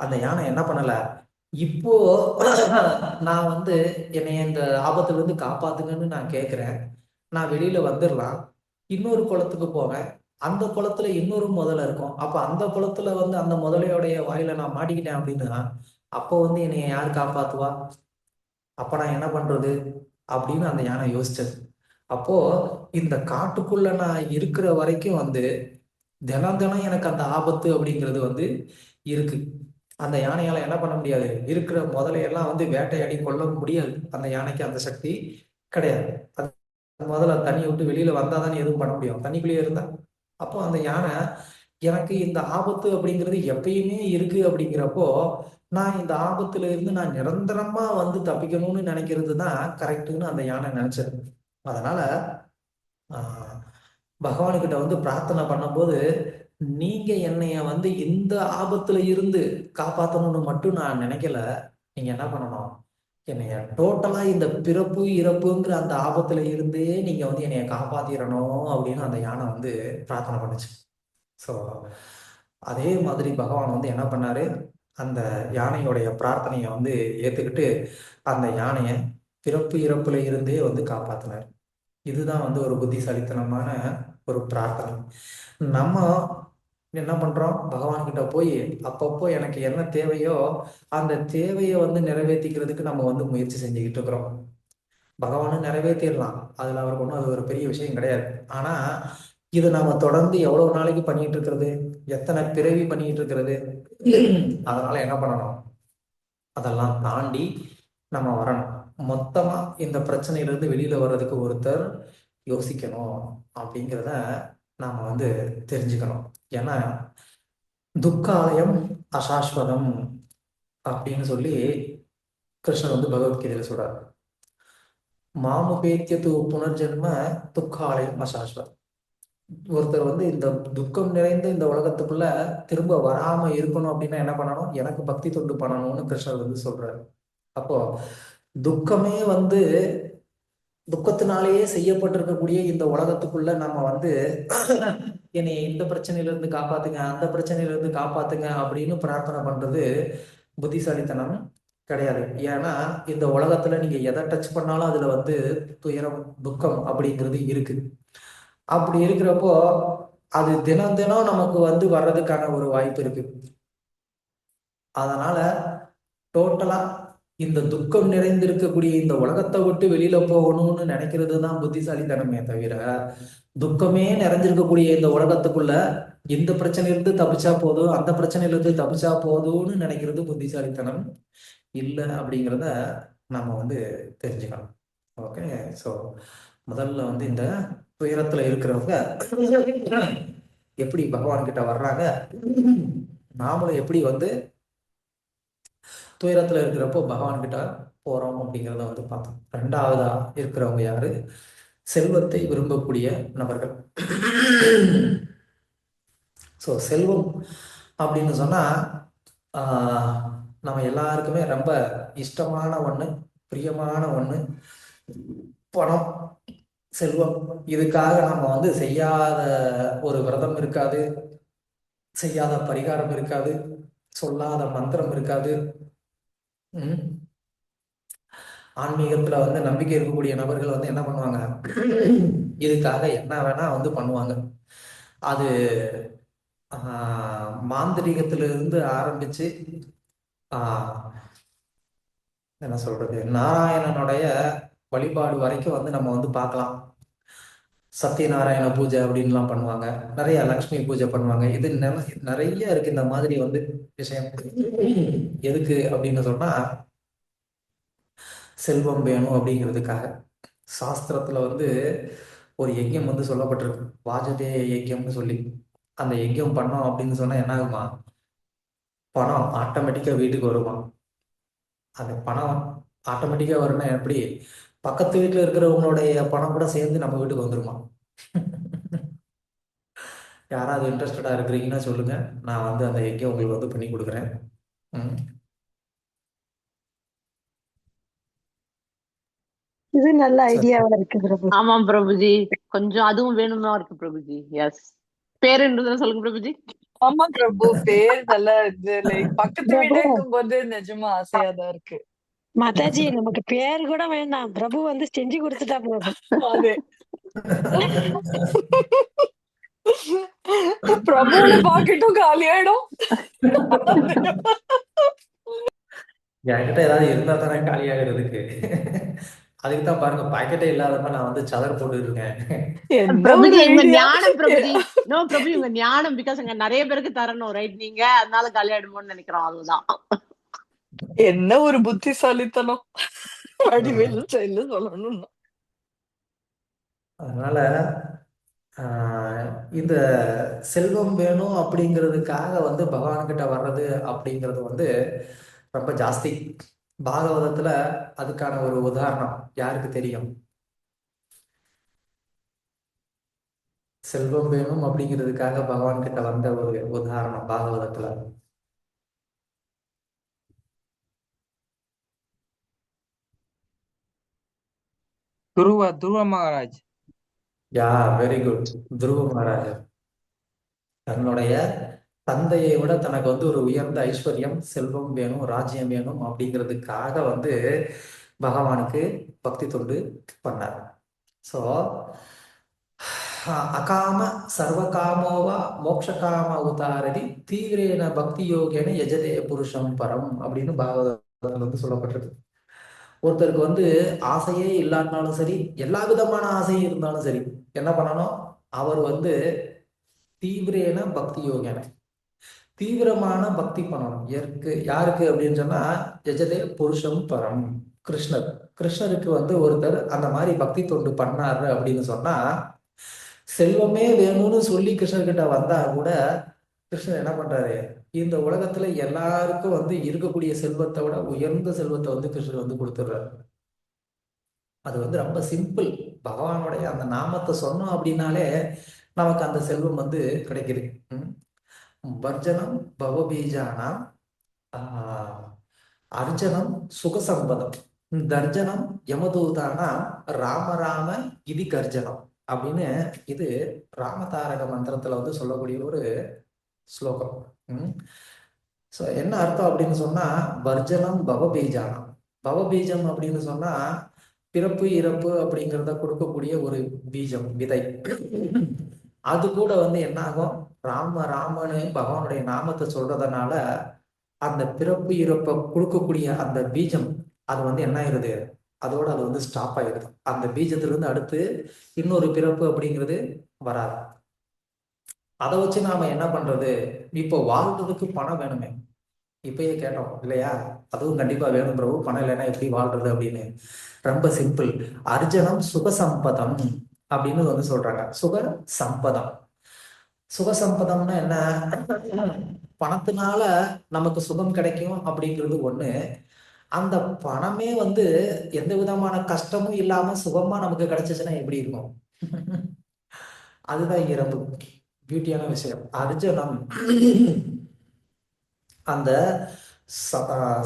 S1: அந்த யானை என்ன பண்ணல, இப்போ நான் வந்து என்னை இந்த ஆபத்துல இருந்து காப்பாத்துங்கன்னு நான் கேட்கிறேன், நான் வெளியில வந்துடலாம், இன்னொரு குளத்துக்கு போவேன், அந்த குளத்துல இன்னொரு முதலை இருக்கும், அப்ப அந்த குளத்துல வந்து அந்த முதலையோடைய வாயில நான் மாட்டிக்கிட்டேன் அப்படின்னா அப்போ வந்து என்னைய யார் காப்பாத்துவா, அப்ப நான் என்ன பண்றது அப்படின்னு அந்த யானை யோசிச்சது. அப்போ இந்த காட்டுக்குள்ள நான் இருக்கிற வரைக்கும் வந்து தினம் தினம் எனக்கு அந்த ஆபத்து அப்படிங்கிறது வந்து இருக்கு. அந்த யானையால என்ன பண்ண முடியாது, இருக்கிற முதலையெல்லாம் வந்து வேட்டையாடி கொள்ள முடியாது. அந்த யானைக்கு அந்த சக்தி கிடையாது. அது முதல்ல தண்ணியை விட்டு வெளியில வந்தாதானே எதுவும் பண்ண முடியும், தண்ணிக்குள்ளேயே இருந்தா. அப்போ அந்த யானை எனக்கு இந்த ஆபத்து அப்படிங்கிறது எப்பயுமே இருக்கு அப்படிங்கிறப்போ, நான் இந்த ஆபத்துல இருந்து நான் நிரந்தரமா வந்து தப்பிக்கணும்னு நினைக்கிறது தான் கரெக்டுன்னு அந்த யானை நினைச்சது. அதனால ஆஹ் பகவானுக்கிட்ட வந்து பிரார்த்தனை பண்ணும்போது, நீங்க என்னைய வந்து இந்த ஆபத்துல இருந்து காப்பாத்தணும்னு மட்டும் நான் நினைக்கல, நீங்க என்ன பண்ணணும், என்னைய டோட்டலா இந்த பிறப்பு இறப்புங்கிற அந்த ஆபத்துல இருந்தே நீங்க வந்து என்னைய காப்பாத்திரணும் அப்படின்னு அந்த யானை வந்து பிரார்த்தனை பண்ணுச்சு. ஸோ அதே மாதிரி பகவான் வந்து என்ன பண்ணாரு, அந்த யானையோடைய பிரார்த்தனையை வந்து ஏத்துக்கிட்டு அந்த யானையை பிறப்பு இறப்புல இருந்தே வந்து காப்பாத்தினார். இதுதான் வந்து ஒரு புத்திசாலித்தனமான ஒரு பிரார்த்தனை. நம்ம என்ன பண்றோம், பகவான் கிட்ட போய் அப்பப்போ எனக்கு என்ன தேவையோ அந்த தேவையை வந்து நிறைவேற்றிக்கிறதுக்கு நம்ம வந்து முயற்சி செஞ்சுக்கிட்டு இருக்கிறோம். பகவானும் நிறைவேற்றிடலாம், அதுல அவருக்கு ஒன்றும் அது ஒரு பெரிய விஷயம் கிடையாது. ஆனா இது நாம தொடர்ந்து எவ்வளவு நாளைக்கு பண்ணிட்டு இருக்கிறது, எத்தனை பிறவி பண்ணிட்டு இருக்கிறது. அதனால என்ன பண்ணணும், அதெல்லாம் தாண்டி நம்ம வரணும். மொத்தமா இந்த பிரச்சனையிலிருந்து வெளியில வர்றதுக்கு ஒருத்தர் யோசிக்கணும் அப்படிங்கிறத நாம வந்து தெரிஞ்சுக்கணும். ஏன்னா துக்காலயம் அசாஸ்வதம் அப்படின்னு சொல்லி கிருஷ்ணர் வந்து பகவத்கீதையில சொல்றாரு. மாமுபேத்திய தூ புனர்ஜென்ம துக்காலயம் அசாஸ்வதம். ஒருத்தர் வந்து இந்த துக்கம் நிறைந்த இந்த உலகத்துக்குள்ள திரும்ப வராம இருக்கணும் அப்படின்னா என்ன பண்ணணும், எனக்கு பக்தி தொண்டு பண்ணணும்னு கிருஷ்ணர் வந்து சொல்றாரு. அப்போ துக்கமே வந்து துக்கத்தினாலேயே செய்யப்பட்டிருக்கக்கூடிய இந்த உலகத்துக்குள்ள நம்ம வந்து என்னை இந்த பிரச்சனையில இருந்து காப்பாத்துங்க, அந்த பிரச்சனையில இருந்து காப்பாத்துங்க அப்படின்னு பிரார்த்தனை பண்றது புத்திசாலித்தனம் கிடையாது. ஏன்னா இந்த உலகத்துல நீங்க எதை டச் பண்ணாலும் அதுல வந்து துயரம், துக்கம் அப்படிங்கிறது இருக்கு. அப்படி இருக்கிறப்போ அது தினம் தினம் நமக்கு வந்து வர்றதுக்கான ஒரு வாய்ப்பு இருக்கு. அதனால டோட்டலா இந்த துக்கம் நிறைந்திருக்கக்கூடிய இந்த உலகத்தை விட்டு வெளியில போகணும்னு நினைக்கிறது தான் புத்திசாலித்தனமே தவிர, துக்கமே நிறைஞ்சிருக்கக்கூடிய இந்த உலகத்துக்குள்ள இந்த பிரச்சனையிலிருந்து தப்பிச்சா போதும், அந்த பிரச்சனையிலிருந்து தப்பிச்சா போதும்னு நினைக்கிறது புத்திசாலித்தனம் இல்லை அப்படிங்கிறத நம்ம வந்து தெரிஞ்சுக்கணும். ஓகே, ஸோ முதல்ல வந்து இந்த துயரத்துல இருக்கிறவங்க எப்படி பகவான் கிட்ட வர்றாங்க, நாமளும் எப்படி வந்து துயரத்துல இருக்கிறப்போ பகவான் கிட்ட போறோம் அப்படிங்கிறத வந்து பார்த்தோம். ரெண்டாவதா இருக்கிறவங்க யாரு, செல்வத்தை விரும்பக்கூடிய நபர்கள். ஸோ செல்வம் அப்படின்னு சொன்னா ஆஹ், நம்ம எல்லாருக்குமே ரொம்ப இஷ்டமான ஒண்ணு, பிரியமான ஒண்ணு பணம், செல்வம். இதுக்காக நம்ம வந்து செய்யாத ஒரு விரதம் இருக்காது, செய்யாத பரிகாரம் இருக்காது, சொல்லாத மந்திரம் இருக்காது. ம். ஆன்மீகத்துல வந்து நம்பிக்கை இருக்கக்கூடிய நபர்கள் வந்து என்ன பண்ணுவாங்க, இதுக்காக என்ன வேணா வந்து பண்ணுவாங்க. அது மாந்திரீகத்திலிருந்து ஆரம்பிச்சு ஆஹ், என்ன சொல்றது, நாராயணனுடைய வழிபாடு வரைக்கும் வந்து நம்ம வந்து பார்க்கலாம். சத்யநாராயண பூஜை அப்படின்லாம் பண்ணுவாங்க, நிறைய லக்ஷ்மி பூஜை பண்ணுவாங்க. இது நிறைய இருக்கு இந்த மாதிரி வந்து விஷயம். எதுக்கு அப்படின்னு சொன்னா செல்வம் வேணும் அப்படிங்கிறதுக்காக. சாஸ்திரத்துல வந்து ஒரு யஜ்யம் வந்து சொல்லப்பட்டிருக்கு, வாஜபேய யஜ்யம்னு சொல்லி. அந்த யஜ்யம் பண்ணோம் அப்படின்னு சொன்னா என்ன ஆகுமா, பணம் ஆட்டோமேட்டிக்கா வீட்டுக்கு வருமா. அந்த பணம் ஆட்டோமேட்டிக்கா வரும்னா எப்படி, பக்கத்து வீட்டுல இருக்கிறவங்களுடைய பணம் கூட சேர்ந்து நம்ம வீட்டுக்கு வந்துருமா. யாராவது இன்ட்ரெஸ்டடா இருக்கிறீங்கன்னா சொல்லுங்க, நான் வந்து அந்த யஜ்யம் உங்களுக்கு வந்து பண்ணி கொடுக்குறேன். ம்.
S3: இது நல்ல
S1: சரி.
S3: ஐடியாவா இருக்கு பிரபு.
S2: ஆமாம் பிரபுஜி, கொஞ்சம் அதுவும் வேணுமா இருக்கு பிரபுஜி. எஸ், பேருன்றதை சொல்லுங்க பிரபுஜி.
S4: ஆமா பிரபு, பேர் நல்லா இது லைக் பக்கத்து
S3: பிரபு
S4: வீடுங்கும் போது நிஜமா ஆசையாதான் இருக்கு.
S3: மாதாஜி நமக்கு பேர் கூட வேண்டாம், பிரபு வந்து செஞ்சு கொடுத்துட்டா போதும்.
S4: அது பிரபுவோட பாக்கெட்டும் காலியாயிடும்.
S1: என்கிட்ட ஏதாவது இருந்தா தானே காலியாகிறதுக்கு. அதுக்கு தான் பாருங்க, பாக்கெட்டே இல்லாதப்ப நான் வந்து சதர் போட்டு இருக்கேன்.
S4: என்ன
S2: பிரபுஜி
S4: ஒரு
S2: எங்க
S4: ஐடியா.
S2: ஞானம் பிரபுஜி. நோ பிரபு, உங்க ஞானம், பிகாஸ் அங்க நிறைய பேருக்கு தரணும் ரைட், நீங்க அதனால காலியாயிடுமோன்னு நினைக்கிறோம், அதுதான்.
S4: என்ன ஒரு புத்திசாலித்தனம் வடிவேலு செயல சொல்லணும்னா.
S1: அதனால இந்த செல்வம் வேணும் அப்படிங்கிறதுக்காக வந்து பகவான் கிட்ட வர்றது அப்படிங்கிறது வந்து ரொம்ப ஜாஸ்தி. பாகவதத்துல அதுக்கான ஒரு உதாரணம் யாருக்கு தெரியும், செல்வம் வேணும் அப்படிங்கிறதுக்காக பகவான் கிட்ட வந்த ஒரு உதாரணம் பாகவதத்துல.
S5: துருவ மகாராஜ்.
S1: யா, வெரி குட். துருவ மகாராஜர் தன்னுடைய தந்தையை விட தனக்கு வந்து ஒரு உயர்ந்த ஐஸ்வர்யம், செல்வம் வேணும், ராஜ்யம் வேணும் அப்படிங்கிறதுக்காக வந்து பகவானுக்கு பக்தி தொண்டு பண்ணார். ஸோ அகாம சர்வகாமோவா மோக்ஷகாம உதாரதி தீவிரேன பக்தி யோகேன யஜதே புருஷம் பரம் அப்படின்னு பாகவதத்தில் வந்து சொல்லப்பட்டிருக்கு. ஒருத்தருக்கு வந்து ஆசையே இல்லாட்டாலும் சரி, எல்லா விதமான ஆசையும் இருந்தாலும் சரி, என்ன பண்ணணும்? அவர் வந்து தீவிரேன பக்தி யோகேன தீவிரமான பக்தி பண்ணணும். யாருக்கு அப்படின்னு சொன்னா யஜதே புருஷம் பரம், கிருஷ்ணர். கிருஷ்ணருக்கு வந்து ஒருத்தர் அந்த மாதிரி பக்தி தொண்டு பண்ணாரு அப்படின்னு சொன்னா, செல்வமே வேணும்னு சொல்லி கிருஷ்ணர்கிட்ட வந்தா கூட கிருஷ்ணர் என்ன பண்றாரு? இந்த உலகத்துல எல்லாருக்கும் வந்து இருக்கக்கூடிய செல்வத்தை விட உயர்ந்த செல்வத்தை வந்து கிருஷ்ணர் வந்து கொடுத்துடுறாரு. அது வந்து ரொம்ப சிம்பிள். பகவானுடைய அந்த நாமத்தை சொன்னோம் அப்படின்னாலே நமக்கு அந்த செல்வம் வந்து கிடைக்குது. வர்ஜனம் பவபீஜானாம் அர்ஜனம் சுகசம்பதம் தர்ஜனம் யமதூதானாம் ராம ராம இது கர்ஜனம் அப்படின்னு இது ராமதாரக மந்திரத்துல வந்து சொல்லக்கூடிய ஒரு ஸ்லோகம். ஸோ என்ன அர்த்தம் அப்படின்னு சொன்னா, வர்ஜனம் பவபீஜானம். பவபீஜம் அப்படின்னு சொன்னா பிறப்பு இறப்பு அப்படிங்கிறத கொடுக்கக்கூடிய ஒரு பீஜம், விதை. அது கூட வந்து என்ன ஆகும்? ராமன்னு பகவானுடைய நாமத்தை சொல்றதுனால அந்த பிறப்பு இறப்பை கொடுக்கக்கூடிய அந்த பீஜம் அது வந்து என்ன ஆயிருது? அதோட அது வந்து ஸ்டாப் ஆயிடுது. அந்த பீஜத்திலிருந்து அடுத்து இன்னொரு பிறப்பு அப்படிங்கிறது வராது. அதை வச்சு நாம என்ன பண்றது? இப்போ வாழ்றதுக்கு பணம் வேணுமே. இப்பயே கேட்டோம் இல்லையா? அதுவும் கண்டிப்பா வேணும் பிரபு, பணம் இல்லைன்னா எப்படி வாழ்றது அப்படின்னு. ரொம்ப சிம்பிள். அர்ஜனம் சுகசம்பதம் அப்படின்னு வந்து சொல்றாங்க. சுகசம்பதம். சுகசம்பதம்னா என்ன? பணத்தினால நமக்கு சுகம் கிடைக்கும் அப்படிங்கிறது ஒண்ணு. அந்த பணமே வந்து எந்த விதமான கஷ்டமும் இல்லாம சுகமா நமக்கு கிடைச்சிச்சுன்னா எப்படி இருக்கும்? அதுதான் இங்க ரொம்ப பியூட்டியான விஷயம். அர்ஜுனம் அந்த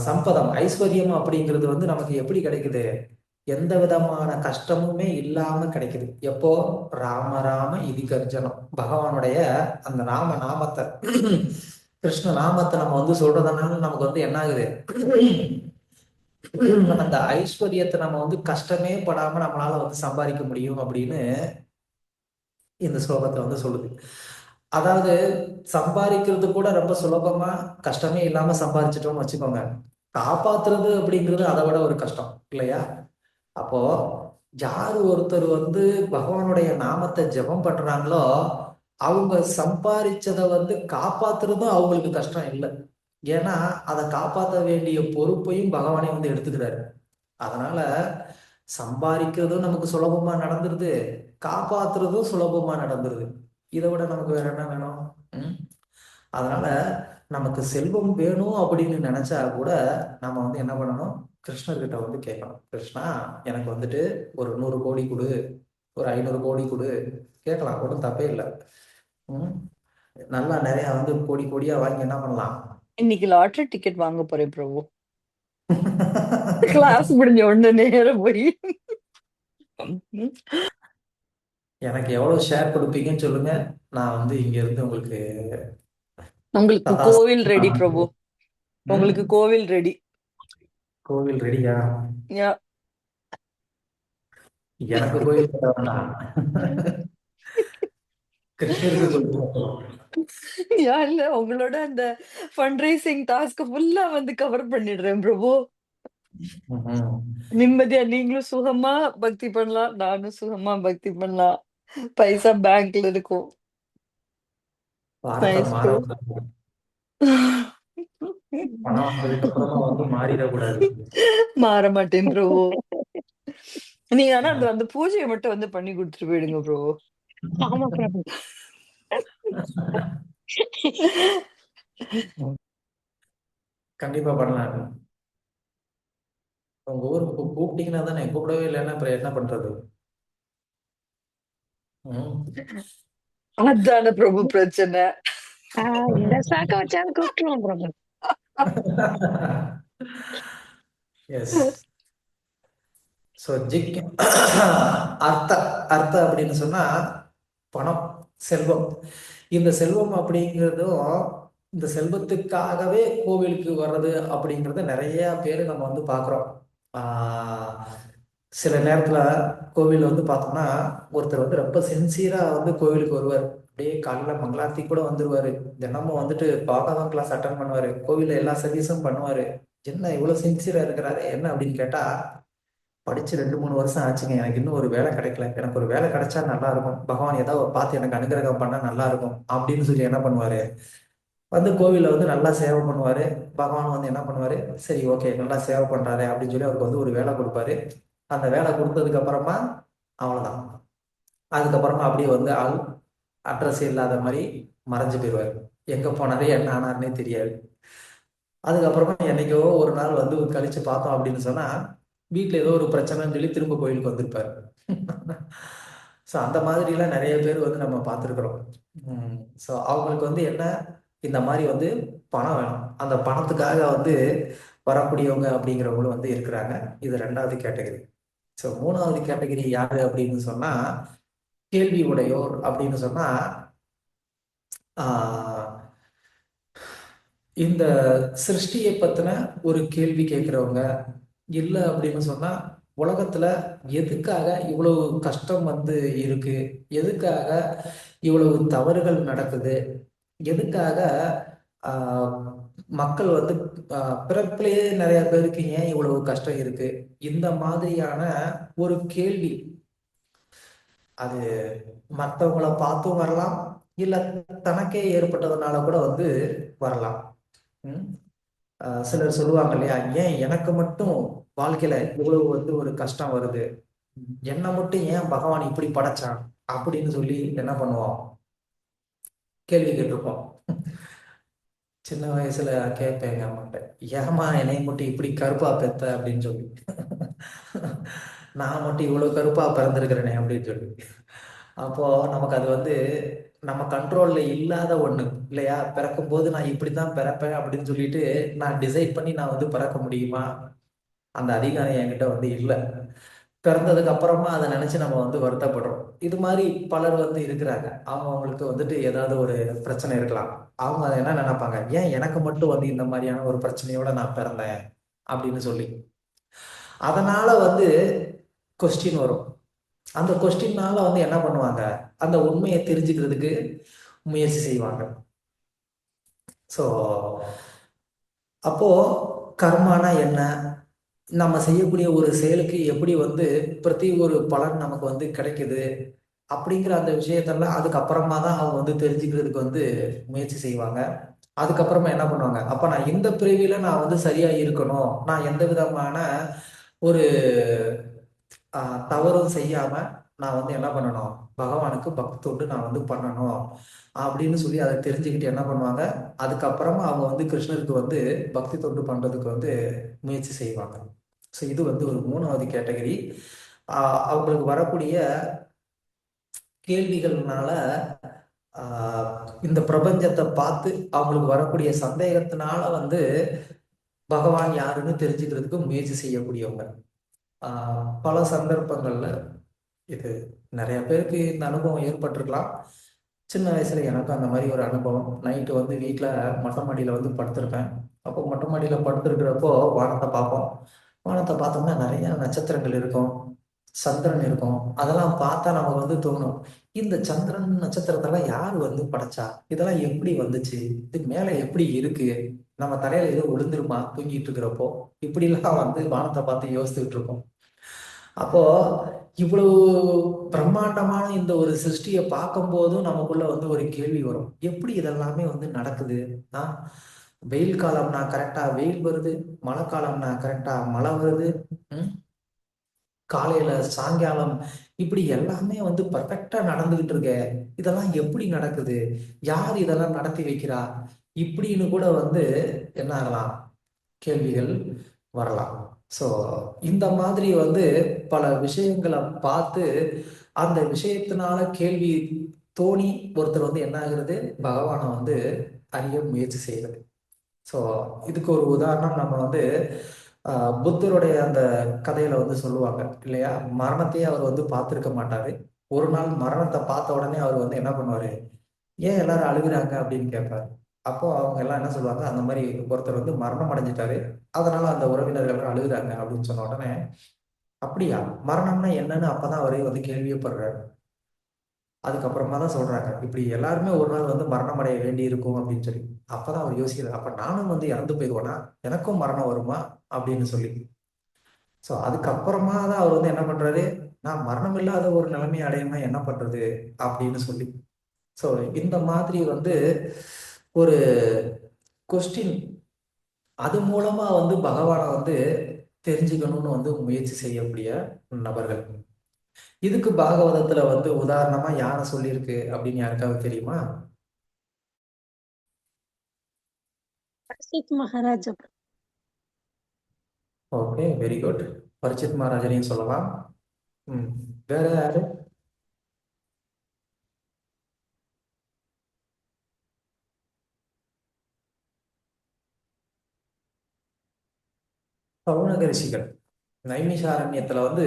S1: சம்பதம், ஐஸ்வர்யம் அப்படிங்கிறது வந்து நமக்கு எப்படி கிடைக்குது? எந்த விதமான கஷ்டமுமே இல்லாம கிடைக்குது. எப்போ? ராம இது கர்ஜனம். பகவானுடைய அந்த நாமத்தை கிருஷ்ண நாமத்தை நம்ம வந்து சொல்றதுனால நமக்கு வந்து என்ன ஆகுது? அந்த ஐஸ்வர்யத்தை நம்ம வந்து கஷ்டமே படாம நம்மளால வந்து சம்பாதிக்க முடியும் அப்படின்னு இந்த ஸ்லோகத்தை வந்து சொல்லுது. அதாவது சம்பாதிக்கிறது கூட ரொம்ப சுலபமா, கஷ்டமே இல்லாம சம்பாதிச்சிட்டோம்னு வச்சுக்கோங்க. காப்பாத்துறது அப்படிங்கிறது அதை விட ஒரு கஷ்டம் இல்லையா? அப்போ யார் ஒருத்தர் வந்து பகவானுடைய நாமத்தை ஜெபம் பண்றாங்களோ அவங்க சம்பாதிச்சதை வந்து காப்பாத்துறதும் அவங்களுக்கு கஷ்டம் இல்லை. ஏன்னா அதை காப்பாற்ற வேண்டிய பொறுப்பையும் பகவானே வந்து எடுத்துக்கிறாரு. அதனால சம்பாதிக்கிறதும் நமக்கு சுலபமா நடந்துருது, காப்பாத்துறதும் சுலபமா நடந்துருது. இதை விட நமக்கு வேற என்ன வேணும்? அதனால நமக்கு செல்வம் வேணும் அப்படின்னு நினைச்சா கூட நம்ம வந்து என்ன பண்ணணும்? கிருஷ்ணர்கிட்ட வந்து கேட்கணும். கிருஷ்ணா, எனக்கு வந்துட்டு ஒரு 100 கோடி கொடு, ஒரு 500 கோடி கொடு. கேட்கலாம், ஒன்றும் தப்பே இல்லை. நல்லா நிறைய வந்து கோடி கோடியா வாங்கி என்ன பண்ணலாம்?
S4: இன்னைக்கு லாட்டரி டிக்கெட் வாங்க போறேன் பிரபு. கிளாஸ் முடிஞ்ச உடனே நேரம் போய்
S1: எனக்கு எவ்வளவு ஷேர் கொடுப்பீங்கன்னு சொல்லுங்க. நான் வந்து இங்க இருந்து உங்களுக்கு
S4: கோவில் ரெடி பிரபு. உங்களுக்கு கோவில் ரெடி.
S1: கோவில் ரெடியா? எனக்கு கோயில் வேண்டாம்.
S4: இல்ல, உங்களோட அந்த ஃபண்ட் ரைசிங் டாஸ்க் ஃபுல்லா வந்து கவர் பண்ணிடுறேன் பிரபு. நிம்மதியா நீங்களும் சுகமா பக்தி பண்ணலாம், நானும் சுகமா பக்தி பண்ணலாம். பைசா பேங்க்ல இருக்கும். மாற மாட்டேன் பிரபு. நீங்க ஆனா அந்த பூஜையை மட்டும் வந்து பண்ணி கொடுத்துட்டு போயிடுங்க பிரபு.
S3: ஆமா பிரபு.
S1: கண்டிப்பா பண்ணலாம். உங்க ஊருக்கு கூப்பிட்டீங்கன்னா தானே, கூப்பிடவே இல்லைன்னா அப்புறம் என்ன பண்றது?
S4: அதான பிரபு பிரச்சனை.
S3: இந்த சாக்க வச்சாலும் கூப்பிட்டுருவோம் பிரபு.
S1: எஸ். ஸோ அர்த்த அப்படின்னு சொன்னா பணம், செல்வம். இந்த செல்வம் அப்படிங்கிறதும் இந்த செல்வத்துக்காகவே கோவிலுக்கு வர்றது அப்படிங்கிறத நிறைய பேர் நம்ம வந்து பார்க்குறோம். சில நேரத்துல கோவில்ல வந்து பார்த்தோம்னா, ஒருத்தர் வந்து ரொம்ப சின்சியரா வந்து கோவிலுக்கு வருவாரு. அப்படியே காலையில மங்களார்த்தி கூட வந்துருவாரு. தினமும் வந்துட்டு பாகவதம் கிளாஸ் அட்டெண்ட் பண்ணுவாரு. கோவில்ல எல்லா சர்வீஸும் பண்ணுவாரு. என்ன இவ்வளவு சின்சியரா இருக்கிறாரு? என்ன அப்படின்னு கேட்டா, படிச்சு 2, 3 வருஷம் ஆச்சுங்க. எனக்கு இன்னும் ஒரு வேலை கிடைக்கல. எனக்கு ஒரு வேலை கிடைச்சா நல்லா இருக்கும். பகவான் ஏதாவது பார்த்து எனக்கு அனுகிரகம் பண்ணா நல்லா இருக்கும். அப்படின்னு சொல்லி என்ன பண்ணுவாரு? வந்து கோவில்ல வந்து நல்லா சேவை பண்ணுவாரு. பகவான் வந்து என்ன பண்ணுவாரு? சரி, ஓகே, நல்லா சேவை பண்றாரு அப்படின்னு சொல்லி அவருக்கு வந்து ஒரு வேலை கொடுப்பாரு. அந்த வேலை கொடுத்ததுக்கு அப்புறமா அவ்வளவுதான். அதுக்கப்புறமா அப்படியே வந்து ஆள் அட்ரஸ் இல்லாத மாதிரி மறைஞ்சு போயிடுவாரு. எங்க போனாரு, என்ன ஆனாருன்னே தெரியாது. அதுக்கப்புறமா என்னைக்கோ ஒரு நாள் வந்து கழிச்சு பார்த்தோம் அப்படின்னு சொன்னா, வீட்டுல ஏதோ ஒரு பிரச்சனைன்னு சொல்லி திரும்ப கோயிலுக்கு வந்திருப்பாரு. ஸோ அந்த மாதிரிலாம் நிறைய பேர் வந்து நம்ம பார்த்துருக்குறோம். ஸோ அவங்களுக்கு வந்து என்ன, இந்த மாதிரி வந்து பணம் வேணும். அந்த பணத்துக்காக வந்து வரக்கூடியவங்க அப்படிங்கிறவங்களும் வந்து இருக்கிறாங்க. இது 2வது கேட்டகரி. ஸோ 3வது கேட்டகரி யாரு அப்படின்னு சொன்னா, கேள்வி உடையோர் அப்படின்னு சொன்னா, ஆஹ் இந்த சிருஷ்டியை பத்தின ஒரு கேள்வி கேட்கிறவங்க, இல்ல அப்படின்னு சொன்னா உலகத்துல எதுக்காக இவ்வளவு கஷ்டம் வந்து இருக்கு, எதுக்காக இவ்வளவு தவறுகள் நடக்குது, எதுக்காக ஆஹ் மக்கள் வந்து பிறப்பிலேயே நிறைய பேருக்கு ஏன் இவ்வளவு கஷ்டம் இருக்கு, இந்த மாதிரியான ஒரு கேள்வி. அது மற்றவங்களை பார்த்தும் வரலாம், இல்ல தனக்கே ஏற்பட்டதுனால கூட வந்து வரலாம். ம்? சிலர் சொல்லுவாங்க இல்லையா, ஏன் எனக்கு மட்டும் வாழ்க்கையில இவ்வளவு வந்து ஒரு கஷ்டம் வருது, என்னை மட்டும் ஏன் பகவான் இப்படி படைச்சான் அப்படின்னு சொல்லி என்ன பண்ணுவோம், கேள்வி கேட்டிருப்போம். சின்ன வயசுல கேட்பேங்க அம்மாட்ட, ஏமா என்னை மட்டும் இப்படி கருப்பா பெத்த அப்படின்னு சொல்லி. நான் மட்டும் இவ்வளவு கருப்பா பிறந்திருக்கிறேனே அப்படின்னு சொல்லி. அப்போ நமக்கு அது வந்து நம்ம கண்ட்ரோல்ல இல்லாத ஒண்ணு இல்லையா. பிறக்கும் போது நான் இப்படித்தான் பிறப்பேன் அப்படின்னு சொல்லிட்டு நான் டிசைட் பண்ணி நான் வந்து பிறக்க முடியுமா? அந்த அதிகாரம் என்கிட்ட வந்து இல்லை. பிறந்ததுக்கு அப்புறமா அதை நினைச்சு நம்ம வந்து வருத்தப்படுறோம். இது மாதிரி பலர் வந்து இருக்கிறாங்க. அவங்களுக்கு வந்துட்டு ஏதாவது ஒரு பிரச்சனை இருக்கலாம். அவங்க அதை என்ன நினைப்பாங்க, ஏன் எனக்கு மட்டும் வந்து இந்த மாதிரியான ஒரு பிரச்சனையோட நான் பிறந்தேன் அப்படின்னு சொல்லி. அதனால வந்து கொஸ்டின் வரும். அந்த கொஸ்டின்னால வந்து என்ன பண்ணுவாங்க, அந்த உண்மையை தெரிஞ்சுக்கிறதுக்கு முயற்சி செய்வாங்க. ஸோ அப்போ கர்மானா என்ன, நம்ம செய்யக்கூடிய ஒரு செயலுக்கு எப்படி வந்து பிரதி ஒரு பலன் நமக்கு வந்து கிடைக்குது அப்படிங்கிற அந்த விஷயத்தெல்லாம் அதுக்கப்புறமா தான் அவங்க வந்து தெரிஞ்சுக்கிறதுக்கு வந்து முயற்சி செய்வாங்க. அதுக்கப்புறமா என்ன பண்ணுவாங்க, அப்ப நான் இந்த பிறவியில நான் வந்து சரியா இருக்கணும், நான் எந்த விதமான ஒரு தவறும் செய்யாம நான் வந்து என்ன பண்ணணும், பகவானுக்கு பக்தி தொண்டு நான் வந்து பண்ணணும் அப்படின்னு சொல்லி அதை தெரிஞ்சுக்கிட்டு என்ன பண்ணுவாங்க, அதுக்கப்புறமா அவங்க வந்து கிருஷ்ணருக்கு வந்து பக்தி தொண்டு பண்றதுக்கு வந்து முயற்சி செய்வாங்க. ஸோ இது வந்து ஒரு 3வது கேட்டகரி. அவங்களுக்கு வரக்கூடிய கேள்விகள்னால இந்த பிரபஞ்சத்தை பார்த்து அவங்களுக்கு வரக்கூடிய சந்தேகத்தினால வந்து பகவான் யாருன்னு தெரிஞ்சுக்கிறதுக்கு முயற்சி செய்யக்கூடியவங்க. பல சந்தர்ப்பங்கள்ல இது நிறைய பேருக்கு இந்த அனுபவம் ஏற்பட்டிருக்கலாம். சின்ன வயசுல எனக்கும் அந்த மாதிரி ஒரு அனுபவம். நைட்டு வந்து வீட்டில் மொட்டை மாடியில் வந்து படுத்திருப்பேன். அப்போ மொட்டை மாடியில் படுத்துருக்கிறப்போ வானத்தை பார்ப்போம். வானத்தை பார்த்தோம்னா நிறைய நட்சத்திரங்கள் இருக்கும், சந்திரன் இருக்கும். அதெல்லாம் பார்த்தா நமக்கு வந்து தோணும், இந்த சந்திரன் நட்சத்திரத்தெல்லாம் யார் வந்து படைச்சா, இதெல்லாம் எப்படி வந்துச்சு, இது மேலே எப்படி இருக்கு, நம்ம தலையில ஏதோ விழுந்துருமா தூங்கிட்டு இருக்கிறப்போ, இப்படிலாம் வந்து வானத்தை பார்த்து யோசிச்சுட்டு இருக்கோம். அப்போ இவ்வளவு பிரம்மாண்டமான இந்த ஒரு சிருஷ்டியை பார்க்கும் போதும் நமக்குள்ள வந்து ஒரு கேள்வி வரும், எப்படி இதெல்லாமே வந்து நடக்குது. ஆஹ் வெயில் காலம்னா கரெக்டா வெயில் வருது, மழை காலம்னா கரெக்டா மழை வருது, காலையில சாயங்காலம் இப்படி எல்லாமே வந்து பர்ஃபெக்டா நடந்துகிட்டு இருக்க, இதெல்லாம் எப்படி நடக்குது, யார் இதெல்லாம் நடத்தி வைக்கிறா, இப்படின்னு கூட வந்து என்ன ஆகலாம், கேள்விகள் வரலாம். ஸோ இந்த மாதிரி வந்து பல விஷயங்களை பார்த்து அந்த விஷயத்தினால கேள்வி தோணி ஒருத்தர் வந்து என்ன ஆகுறது, பகவானை வந்து அறிய முயற்சி செய்யறது. ஸோ இதுக்கு ஒரு உதாரணம் நம்ம வந்து புத்தருடைய அந்த கதையில வந்து சொல்லுவாங்க இல்லையா, மரணத்தையே அவர் வந்து பார்த்துருக்க மாட்டாரு. ஒரு நாள் மரணத்தை பார்த்த உடனே அவர் வந்து என்ன பண்ணுவாரு, ஏன் எல்லாரும் அழுகுறாங்க அப்படின்னு கேட்பாரு. அப்போ அவங்க எல்லாம் என்ன சொல்லுவாங்க, அந்த மாதிரி ஒருத்தர் வந்து மரணம் அடைஞ்சிட்டாரு, அதனால அந்த உறவினர்கள் அழுகுறாங்க அப்படின்னு சொன்ன உடனே அப்படியா, மரணம்னா என்னன்னு அப்பதான் அவரே வந்து கேள்விப்படுறாரு. அதுக்கப்புறமா தான் சொல்றாங்க, இப்படி எல்லாருமே ஒரு நாள் வந்து மரணம் அடைய வேண்டி இருக்கும் அப்படின்னு சொல்லி. அப்பதான் அவர் யோசிக்கிறார், அப்ப நானும் வந்து இறந்து போயிடுவேனா, எனக்கும் மரணம் வருமா அப்படின்னு சொல்லி. ஸோ அதுக்கப்புறமா தான் அவர் வந்து என்ன பண்றாரு, நான் மரணம் இல்லாத ஒரு நிலைமையை அடையணும்னா என்ன பண்றது அப்படின்னு சொல்லி. ஸோ இந்த மாதிரி வந்து ஒரு கொஸ்டின், அது மூலமா வந்து பகவானை வந்து தெரிஞ்சுக்கணும்னு வந்து முயற்சி செய்யக்கூடிய நபர்கள். இதுக்கு பாகவதத்துல வந்து உதாரணமா யாரை சொல்லியிருக்கு அப்படின்னு யாருக்காவது தெரியுமா?
S3: Parikshit Maharaja.
S1: Okay, very good. Parikshit மகாராஜனையும் சொல்லலாம். ம், வேற யாரு? சவுனக ரிஷிகள். நைமிஷாரண்யத்துல வந்து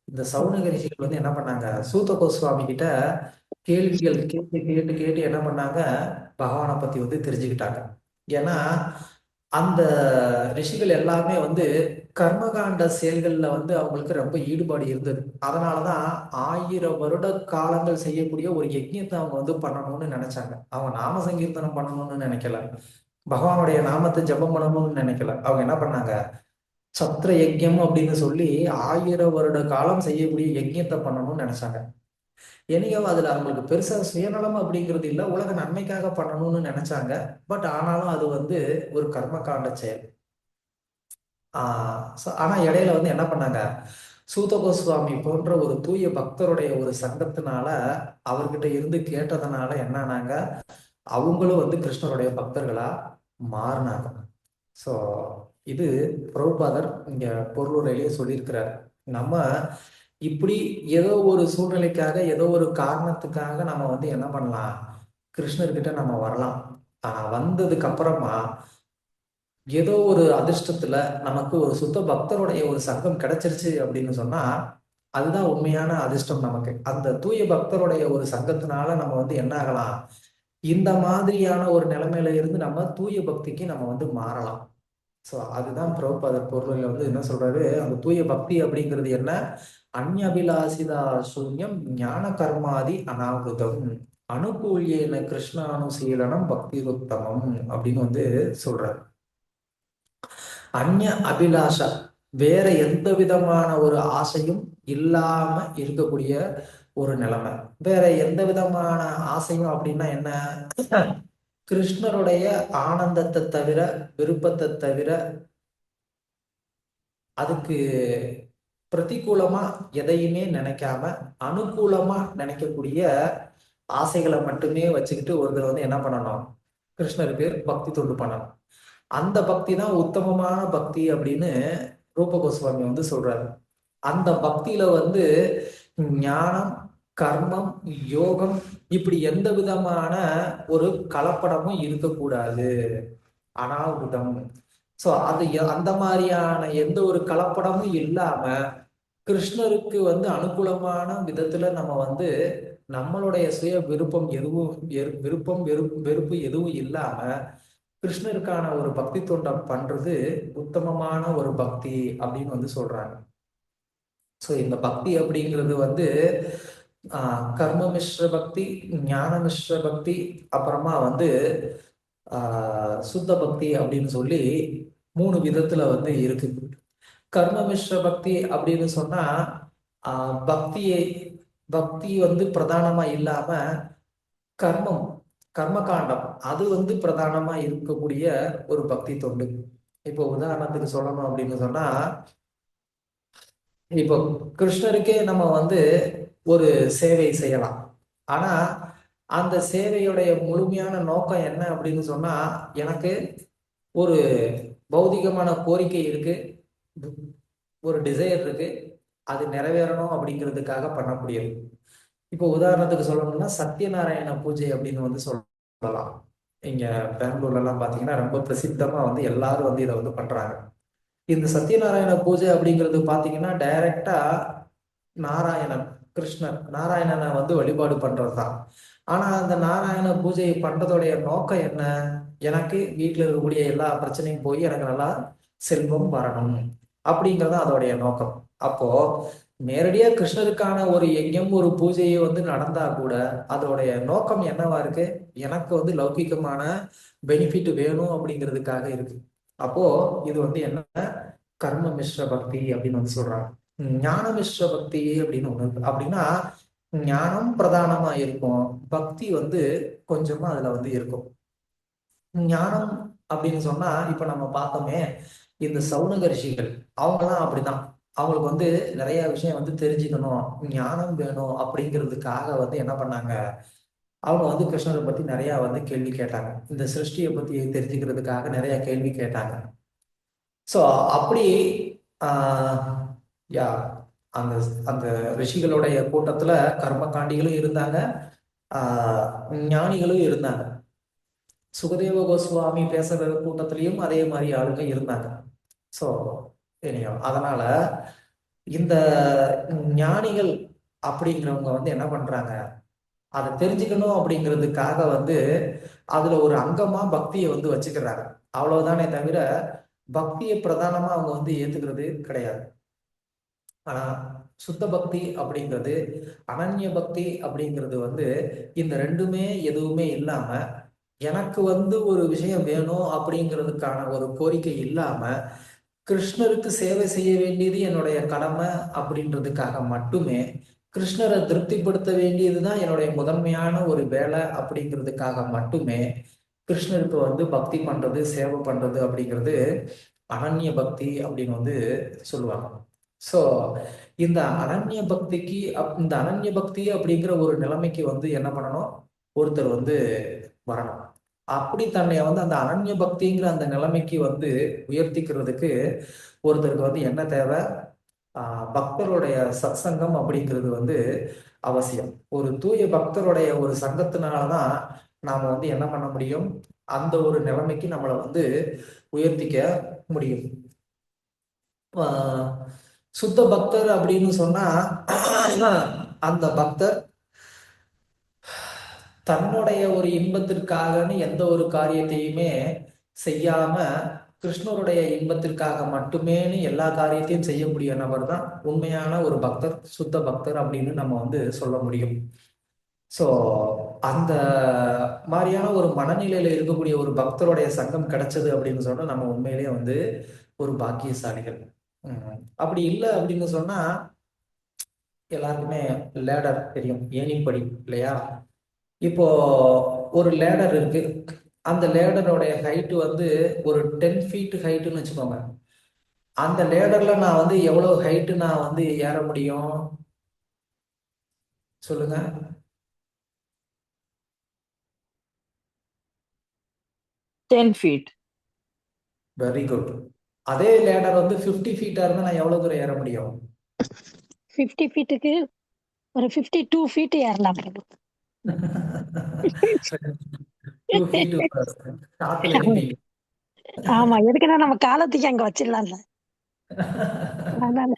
S1: இந்த சவுனக ரிஷிகள் வந்து என்ன பண்ணாங்க, சூத கோஸ்வாமி கிட்ட கேள்விகள் கேட்டு கேட்டு கேட்டு என்ன பண்ணாங்க, பகவானை பத்தி வந்து தெரிஞ்சுக்கிட்டாங்க. ஏன்னா அந்த ரிஷிகள் எல்லாமே வந்து கர்மகாண்ட செயல்கள்ல வந்து அவங்களுக்கு ரொம்ப ஈடுபாடு இருந்தது. அதனாலதான் 1000 வருட காலங்கள் செய்யக்கூடிய ஒரு யஜ்ஞத்தை அவங்க வந்து பண்ணணும்னு நினைச்சாங்க. அவங்க நாம சங்கீர்த்தனம் பண்ணணும்னு நினைக்கல, பகவானுடைய நாமத்தை ஜெபம் பண்ணணும்னு நினைக்கல. அவங்க என்ன பண்ணாங்க, சத்ர யஜ்யம் அப்படின்னு சொல்லி 1000 வருட காலம் செய்யக்கூடிய யஜ்யத்தை பண்ணணும்னு நினைச்சாங்க. என்னையோ அதுல அவங்களுக்கு பெருசா சுயநலம் அப்படிங்கிறது இல்ல, உலக நன்மைக்காக பண்ணணும்னு நினைச்சாங்க. பட் ஆனாலும் அது வந்து ஒரு கர்மகாண்ட செயல். ஆனா இடையில வந்து என்ன பண்ணாங்க, சூத கோஸ்வாமி போன்ற ஒரு தூய பக்தருடைய ஒரு சங்கத்தினால அவர்கிட்ட இருந்து கேட்டதுனால என்னன்னாங்க, அவங்களும் வந்து கிருஷ்ணருடைய பக்தர்களா மாறினாங்க. ஸோ இது பிரபுபாதர் இங்க பொருளுரையிலேயே சொல்லியிருக்கிறார். நம்ம இப்படி ஏதோ ஒரு சூழ்நிலைக்காக, ஏதோ ஒரு காரணத்துக்காக நம்ம வந்து என்ன பண்ணலாம், கிருஷ்ணர்கிட்ட நம்ம வரலாம். ஆனா வந்ததுக்கு அப்புறமா ஏதோ ஒரு அதிர்ஷ்டத்துல நமக்கு ஒரு சுத்த பக்தருடைய ஒரு சங்கம் கிடைச்சிருச்சு அப்படின்னு சொன்னா அதுதான் உண்மையான அதிர்ஷ்டம் நமக்கு. அந்த தூய பக்தருடைய ஒரு சங்கத்தினால நம்ம வந்து என்ன ஆகலாம், இந்த மாதிரியான ஒரு நிலைமையில இருந்து நம்ம தூய பக்திக்கு நம்ம வந்து மாறலாம். ஸோ அதுதான் பிரபுபாதர் பொருளில் வந்து என்ன சொல்றாரு, அந்த தூய பக்தி அப்படிங்கிறது என்ன, அந்யபிலாசிதா சூன்யம் ஞான கர்மாதி அனாவிருதம் அனுகூல்யேன கிருஷ்ணானுசீலனம் பக்தி உத்தமம் அப்படின்னு வந்து சொல்றாரு. அந்நிய அபிலாஷா, வேற எந்த விதமான ஒரு ஆசையும் இல்லாம இருக்கக்கூடிய ஒரு நிலைமை. வேற எந்த விதமான ஆசையும் அப்படின்னா என்ன, கிருஷ்ணருடைய ஆனந்தத்தை தவிர, விருப்பத்தை தவிர, அதுக்கு பிரதிகூலமா எதையுமே நினைக்காம அனுகூலமா நினைக்கக்கூடிய ஆசைகளை மட்டுமே வச்சுக்கிட்டு ஒருத்தர் வந்து என்ன பண்ணணும், கிருஷ்ணருக்கு பக்தி தொண்டு பண்ணணும். அந்த பக்தி தான் உத்தமமான பக்தி அப்படின்னு ரூப கோஸ்வாமி வந்து சொல்றாரு. அந்த பக்தியில வந்து ஞானம், கர்மம், யோகம் இப்படி எந்த விதமான ஒரு கலப்படமும் இருக்கக்கூடாது, அனாவிருதம். ஸோ அது அந்த மாதிரியான எந்த ஒரு கலப்படமும் இல்லாம கிருஷ்ணருக்கு வந்து அனுகூலமான விதத்துல நம்ம வந்து நம்மளுடைய சுய விருப்பம் எதுவும் விருப்பம் வெறுப்பு எதுவும் இல்லாம கிருஷ்ணருக்கான ஒரு பக்தி தொண்டை பண்றது உத்தமமான ஒரு பக்தி அப்படின்னு வந்து சொல்றாங்க. ஸோ இந்த பக்தி அப்படிங்கிறது வந்து கர்ம மிஸ்ர பக்தி, ஞான மிஸ்ர பக்தி, அப்புறமா வந்து சுத்த பக்தி அப்படின்னு சொல்லி 3 விதத்துல வந்து இருக்கு. கர்ம மிஸ்ர பக்தி அப்படின்னு சொன்னா பக்தி வந்து பிரதானமா இல்லாம கர்மம், கர்மகாண்டம் அது வந்து பிரதானமா இருக்கக்கூடிய ஒரு பக்தி தொண்டு. இப்போ உதாரணத்துக்கு சொல்லணும் அப்படின்னு சொன்னா, இப்போ கிருஷ்ணருக்கே நம்ம வந்து ஒரு சேவை செய்யலாம். ஆனா அந்த சேவையுடைய முழுமையான நோக்கம் என்ன அப்படின்னு சொன்னா, எனக்கு ஒரு பௌதிகமான கோரிக்கை இருக்கு, ஒரு டிசைர் இருக்கு, அது நிறைவேறணும் அப்படிங்கிறதுக்காக பண்ணக்கூடியது. இப்போ உதாரணத்துக்கு சொல்லணும்னா சத்யநாராயண பூஜை அப்படின்னு வந்து சொல்லலாம். இங்க பெங்களூர்ல எல்லாம் பாத்தீங்கன்னா ரொம்ப பிரசித்தமா வந்து எல்லாரும் வந்து இதை வந்து பண்றாங்க. இந்த சத்யநாராயண பூஜை அப்படிங்கிறது பாத்தீங்கன்னா டைரக்டா நாராயணன், கிருஷ்ணர் நாராயணனை வந்து வழிபாடு பண்றதுதான். ஆனா அந்த நாராயண பூஜை பண்றதோடைய நோக்கம் என்ன, எனக்கு வீட்டுல இருக்கக்கூடிய எல்லா பிரச்சனையும் போய் எனக்கு நல்லா செல்வம் வரணும் அப்படிங்கிறது அதோடைய நோக்கம். அப்போ நேரடியா கிருஷ்ணருக்கான ஒரு யஜ்ஞம் ஒரு பூஜையை வந்து நடந்தா கூட அதோடைய நோக்கம் என்னவா இருக்கு? எனக்கு வந்து லௌகிகமான பெனிஃபிட் வேணும் அப்படிங்கிறதுக்காக இருக்கு. அப்போ இது வந்து என்ன, கர்ம மிஸ்ர பக்தி அப்படின்னு வந்து சொல்றாங்க. ஞான மிஸ்ர பக்தி அப்படின்னு ஒண்ணு இருக்கு. அப்படின்னா ஞானம் பிரதானமா இருக்கும், பக்தி வந்து கொஞ்சமா அதுல வந்து இருக்கும். ஞானம் அப்படின்னு சொன்னா இப்ப நம்ம பார்த்தோமே, இந்த சவுனக ரிஷிகள் அவங்கெல்லாம் அப்படிதான். அவங்களுக்கு வந்து நிறைய விஷயம் வந்து தெரிஞ்சுக்கணும், ஞானம் வேணும் அப்படிங்கிறதுக்காக வந்து என்ன பண்ணாங்க, அவங்க வந்து கிருஷ்ணரை பத்தி நிறைய வந்து கேள்வி கேட்டாங்க. இந்த சிருஷ்டியை பத்தி தெரிஞ்சுக்கிறதுக்காக நிறைய கேள்வி கேட்டாங்க. ஸோ அப்படி ஆஹ் யா அந்த அந்த ரிஷிகளுடைய கூட்டத்துல கர்மகாண்டிகளும் இருந்தாங்க, ஆஹ் ஞானிகளும் இருந்தாங்க. சுகதேவ கோஸ்வாமி பேசுற கூட்டத்திலையும் அதே மாதிரி ஆளுங்க இருந்தாங்க. ஸோ அதனால இந்த ஞானிகள் அப்படிங்கிறவங்க வந்து என்ன பண்றாங்க, அதை தெரிஞ்சுக்கணும் அப்படிங்கிறதுக்காக வந்து அதுல ஒரு அங்கமா பக்தியை வந்து வச்சுக்கிறாங்க. அவ்வளவுதானே தவிர பக்தியை பிரதானமா அவங்க வந்து ஏத்துக்கிறது கிடையாது. ஆனா சுத்த பக்தி அப்படிங்கிறது, அனன்ய பக்தி அப்படிங்கிறது வந்து இந்த ரெண்டுமே எதுவுமே இல்லாம, எனக்கு வந்து ஒரு விஷயம் வேணும் அப்படிங்கிறதுக்கான ஒரு கோரிக்கை இல்லாம, கிருஷ்ணருக்கு சேவை செய்ய வேண்டியது என்னுடைய கடமை அப்படின்றதுக்காக மட்டுமே, கிருஷ்ணரை திருப்திப்படுத்த வேண்டியதுதான் என்னுடைய முதன்மையான ஒரு வேலை அப்படிங்கிறதுக்காக மட்டுமே கிருஷ்ணருக்கு வந்து பக்தி பண்றது, சேவை பண்றது அப்படிங்கிறது அனன்ய பக்தி அப்படின்னு வந்து சொல்லுவாங்க. ஸோ இந்த அனன்ய பக்திக்கு இந்த அனன்ய பக்தி அப்படிங்கிற ஒரு நிலைமைக்கு வந்து என்ன பண்ணணும், ஒருத்தர் வந்து வரணும். அப்படி தன்னை வந்து அந்த அனன்ய பக்திங்கிற அந்த நிலைமைக்கு வந்து உயர்த்திக்கிறதுக்கு ஒருத்தருக்கு வந்து என்ன தேவை, பக்தருடைய சத்சங்கம் அப்படிங்கிறது வந்து அவசியம். ஒரு தூய பக்தருடைய ஒரு சங்கத்தினாலதான் நாம வந்து என்ன பண்ண முடியும், அந்த ஒரு நிலைமைக்கு நம்மளை வந்து உயர்த்திக்க முடியும். ஆஹ் சுத்த பக்தர் அப்படின்னு சொன்னா அந்த பக்தர் தன்னுடைய ஒரு இன்பத்திற்காகன்னு எந்த ஒரு காரியத்தையுமே செய்யாம கிருஷ்ணருடைய இன்பத்திற்காக மட்டுமேன்னு எல்லா காரியத்தையும் செய்யக்கூடிய நபர் தான் உண்மையான ஒரு பக்தர், சுத்த பக்தர் அப்படின்னு நம்ம வந்து சொல்ல முடியும். ஸோ அந்த மாதிரியான ஒரு மனநிலையில இருக்கக்கூடிய ஒரு பக்தருடைய சங்கம் கிடைச்சது அப்படின்னு சொன்னா நம்ம உண்மையிலேயே வந்து ஒரு பாக்கியசாலிகள். அப்படி இல்லை அப்படின்னு சொன்னா, எல்லாருக்குமே லேடர் தெரியும், ஏணிப்படி இல்லையா? இப்போ ஒரு லேடர் இருக்கு, அந்த லேடரோடைய ஹைட் வந்து ஒரு 10 ஃபீட் ஹைட்டுன்னு வச்சுக்கோங்க. அந்த லேடர்ல நான் வந்து எவ்வளவு ஹைட்டு நான் வந்து ஏற முடியும் சொல்லுங்க?
S4: 10 feet.
S1: Very good. அதே லேடர் வந்து 50 ஃபீட்டா இருந்தா நான் எவ்வளவு தூரம் ஏற முடியும்?
S3: 50 ஃபீட்டுக்கு ஒரு 52 ஃபீட் ஏறலாம் பிரபு.
S1: 2 ஃபீட் காத்துல நிப்பீங்க.
S3: ஆமா, எதுக்குன்னா நம்ம காலத்துக்கு அங்க வச்சிடலாம்ல, அதனால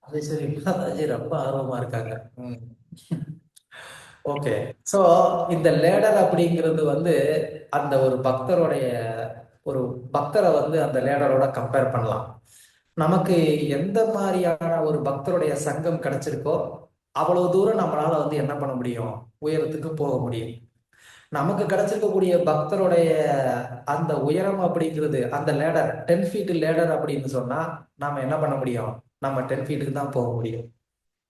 S1: அது சரி, மாதாஜி ரொம்ப ஆர்வமா இருக்காங்க. ஓகே. சோ இந்த லேடர் அப்படிங்கிறது வந்து அந்த ஒரு பக்தருடைய ஒரு பக்தரை வந்து அந்த லேடரோட கம்பேர் பண்ணலாம். நமக்கு எந்த மாதிரியான ஒரு பக்தருடைய சங்கம் கிடைச்சிருக்கோ அவ்வளவு தூரம் நம்மளால வந்து என்ன பண்ண முடியும், உயரத்துக்கு போக முடியும். நமக்கு கிடைச்சிருக்கக்கூடிய பக்தருடைய அந்த உயரம் அப்படிங்கிறது, அந்த லேடர் 10 ஃபீட் லேடர் அப்படின்னு சொன்னா நாம என்ன பண்ண முடியும், நம்ம 10 ஃபீட்டுக்கு தான் போக முடியும்.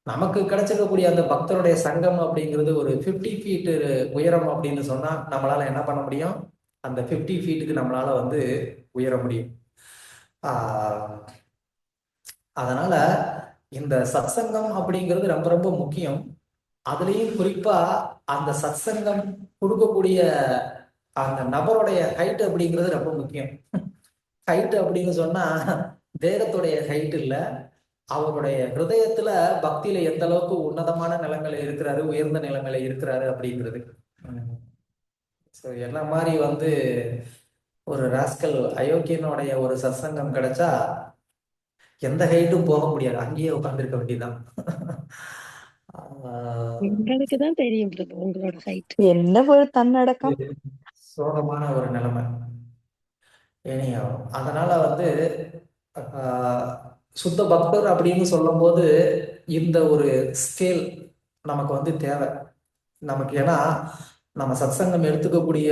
S1: நமக்கு கிடைச்சிருக்கக்கூடிய அந்த பக்தருடைய சங்கம் அப்படிங்கிறது ஒரு 50 ஃபீட் உயரம் அப்படின்னு சொன்னா நம்மளால என்ன பண்ண முடியும், அந்த 50 ஃபீட்டுக்கு நம்மளால வந்து உயர முடியும். ஆஹ் அதனால இந்த சத்சங்கம் அப்படிங்கிறது ரொம்ப ரொம்ப முக்கியம். அதுலயும் குறிப்பா அந்த சத்சங்கம் கொடுக்கக்கூடிய அந்த நபருடைய ஹைட் அப்படிங்கிறது ரொம்ப முக்கியம். ஹைட் அப்படின்னு சொன்னா தேகத்துடைய ஹைட் இல்ல, அவருடைய ஹிருதயத்துல பக்தியில எந்த அளவுக்கு உன்னதமான நிலைமையில இருக்கிறாரு, உயர்ந்த நிலைமையில இருக்கிறாரு அப்படிங்கிறது. ஸோ என்ன மாதிரி வந்து ஒரு ராஸ்கல் அயோக்கியனுடைய ஒரு சத்சங்கம் கிடைச்சா எந்த ஹைட்டும் போக முடியாது, அங்கேயே உட்கார்ந்துருக்க வேண்டியதுதான்.
S3: எங்களுக்கு தான் தெரியும் பிரபு உங்களோட ஹைட்.
S4: என்ன ஒரு தன்னடக்கம்.
S1: சோகமான ஒரு நிலைமை. இனியோ அதனால வந்து ஆஹ், சுத்த பக்தர் அப்படின்னு சொல்லும்போது இந்த ஒரு ஸ்கேல் நமக்கு வந்து தேவை. நமக்கு ஏன்னா நம்ம சத்சங்கம் எடுத்துக்கக்கூடிய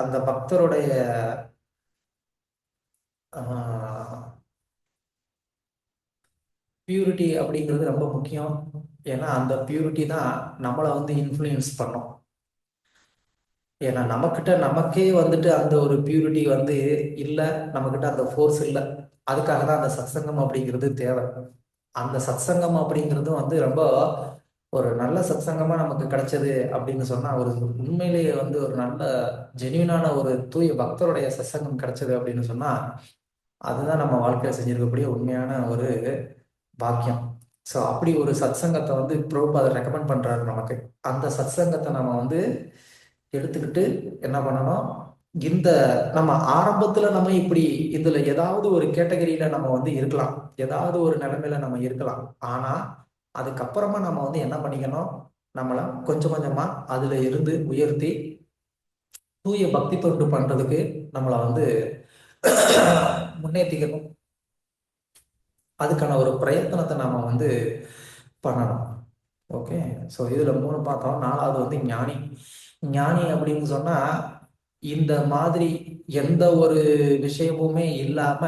S1: அந்த பக்தருடைய பியூரிட்டி அப்படிங்கிறது ரொம்ப முக்கியம். ஏன்னா அந்த பியூரிட்டி தான் நம்மளை வந்து இன்ஃப்ளூயன்ஸ் பண்ணும். ஏன்னா நமக்கே வந்துட்டு அந்த ஒரு பியூரிட்டி வந்து இல்லை, நம்மக்கிட்ட அந்த ஃபோர்ஸ் இல்லை. அதுக்காக தான் அந்த சத்சங்கம் அப்படிங்கிறது தேவை. அந்த சத்சங்கம் அப்படிங்கிறது வந்து ரொம்ப ஒரு நல்ல சத்சங்கமா நமக்கு கிடைச்சது அப்படின்னு சொன்னா, ஒரு உண்மையிலேயே வந்து ஒரு நல்ல ஜென்யூனான ஒரு தூய பக்தருடைய சத்சங்கம் கிடைச்சது அப்படின்னு சொன்னா, அதுதான் நம்ம வாழ்க்கையில செஞ்சிருக்கக்கூடிய உண்மையான ஒரு பாக்கியம். ஸோ அப்படி ஒரு சத்சங்கத்தை வந்து பிரபுபாதர் ரெக்கமெண்ட் பண்றாரு நமக்கு. அந்த சத்சங்கத்தை நம்ம வந்து எடுத்துக்கிட்டு என்ன பண்ணணும், இந்த நம்ம ஆரம்பத்துல நம்ம இப்படி இதுல ஏதாவது ஒரு கேட்டகரியில நம்ம வந்து இருக்கலாம், ஏதாவது ஒரு நிலைமையில நம்ம இருக்கலாம். ஆனா அதுக்கப்புறமா நம்ம வந்து என்ன பண்ணிக்கணும், நம்மள கொஞ்சம் கொஞ்சமா அதுல இருந்து உயர்த்தி தூய பக்தி தொண்டு பண்றதுக்கு நம்மளை வந்து முன்னேற்றிக்கணும். அதுக்கான ஒரு பிரயத்தனத்தை நாம வந்து பண்ணணும். ஓகே. ஸோ இதுல 3 பார்த்தோம். 4வது வந்து ஞானி. ஞானி அப்படின்னு சொன்னா இந்த மாதிரி எந்த ஒரு விஷயமுமே இல்லாம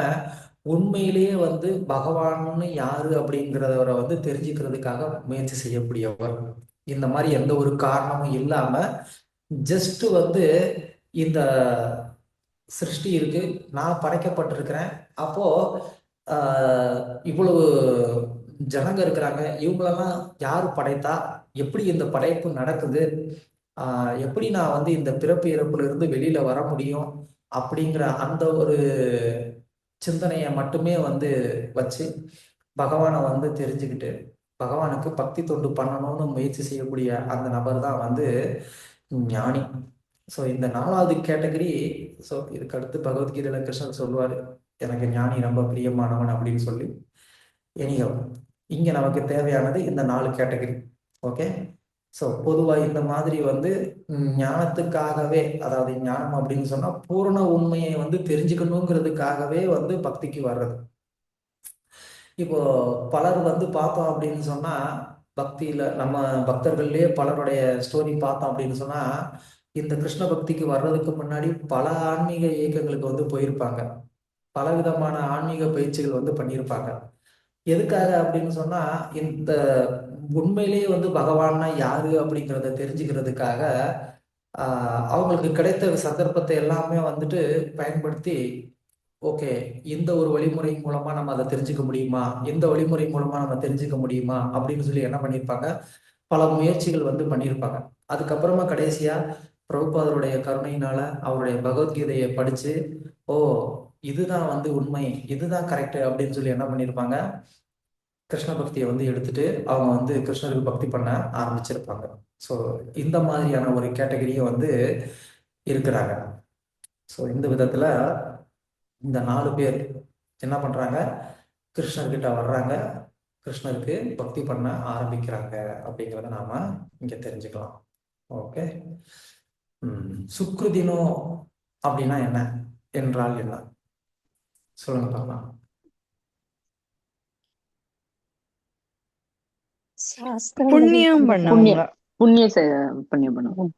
S1: உண்மையிலேயே வந்து பகவான்னு யாரு அப்படிங்கிறவரை வந்து தெரிஞ்சுக்கிறதுக்காக முயற்சி செய்யக்கூடியவர். இந்த மாதிரி எந்த ஒரு காரணமும் இல்லாம ஜஸ்ட் வந்து இந்த சிருஷ்டி இருக்கு, நான் படைக்கப்பட்டிருக்கிறேன். அப்போ இவ்வளவு ஜனங்க இருக்கிறாங்க, இவங்களெல்லாம் யாரு படைத்தா, எப்படி இந்த படைப்பு நடக்குது, எப்படி நான் வந்து இந்த பிறப்பு இறப்புல இருந்து வெளியில வர முடியும் அப்படிங்கிற அந்த ஒரு சிந்தனையை மட்டுமே வந்து வச்சு பகவானை வந்து தெரிஞ்சுக்கிட்டு பகவானுக்கு பக்தி தொண்டு பண்ணணும்னு முயற்சி செய்யக்கூடிய அந்த நபர் தான் வந்து ஞானி. ஸோ இந்த 4வது கேட்டகரி. ஸோ இதுக்கு அடுத்து பகவத்கீதையில கிருஷ்ணர் சொல்லுவார், எனக்கு ஞானி ரொம்ப பிரியமானவன் அப்படின்னு சொல்லி. எனியோ இங்க நமக்கு தேவையானது இந்த 4 கேட்டகரி. ஓகே. ஸோ பொதுவாக இந்த மாதிரி வந்து ஞானத்துக்காகவே, அதாவது ஞானம் அப்படின்னு சொன்னா பூரண உண்மையை வந்து தெரிஞ்சுக்கணுங்கிறதுக்காகவே வந்து பக்திக்கு வர்றது. இப்போ பலர் வந்து பார்த்தோம் அப்படின்னு சொன்னா, பக்தியில நம்ம பக்தர்கள்லயே பலருடைய ஸ்டோரி பார்த்தோம் அப்படின்னு சொன்னா, இந்த கிருஷ்ண பக்திக்கு வர்றதுக்கு முன்னாடி பல ஆன்மீக இயக்கங்களுக்கு வந்து போயிருப்பாங்க, பலவிதமான ஆன்மீக பயிற்சிகள் வந்து பண்ணியிருப்பாங்க. எதுக்காக அப்படின்னு சொன்னா, இந்த உண்மையிலேயே வந்து பகவான்னா யாரு அப்படிங்கிறத தெரிஞ்சுக்கிறதுக்காக அவங்களுக்கு கிடைத்த சந்தர்ப்பத்தை எல்லாமே வந்துட்டு பயன்படுத்தி, ஓகே, இந்த ஒரு வழிமுறை மூலமா நம்ம அதை தெரிஞ்சுக்க முடியுமா, இந்த வழிமுறை மூலமா நம்ம தெரிஞ்சுக்க முடியுமா அப்படின்னு சொல்லி என்ன பண்ணியிருப்பாங்க, பல முயற்சிகள் வந்து பண்ணியிருப்பாங்க. அதுக்கப்புறமா கடைசியா பிரபுபாதருடைய கருணையினால அவருடைய பகவத்கீதையை படிச்சு, ஓ இதுதான் வந்து உண்மை, இதுதான் கரெக்ட் அப்படின்னு சொல்லி என்ன பண்ணியிருப்பாங்க, கிருஷ்ண பக்தியை வந்து எடுத்துட்டு அவங்க வந்து கிருஷ்ணருக்கு பக்தி பண்ண ஆரம்பிச்சிருப்பாங்க. ஸோ இந்த மாதிரியான ஒரு கேட்டகரியை வந்து இருக்கிறாங்க. ஸோ இந்த விதத்துல இந்த 4 பேர் என்ன பண்றாங்க, கிருஷ்ணர்கிட்ட வர்றாங்க, கிருஷ்ணருக்கு பக்தி பண்ண ஆரம்பிக்கிறாங்க அப்படிங்கிறத நாம இங்க தெரிஞ்சுக்கலாம். ஓகே. சுக்ருதினோ அப்படின்னா என்ன, என்றால் என்ன, சொல்லுங்க பார்க்கலாம்.
S3: சாஸ்திரங்கள்
S4: புண்ணியம்
S3: படிக்கிறது.
S4: பண்ணவங்க.
S2: புண்ணிய புண்ணிய புண்ணியம் பண்ணுவோம்.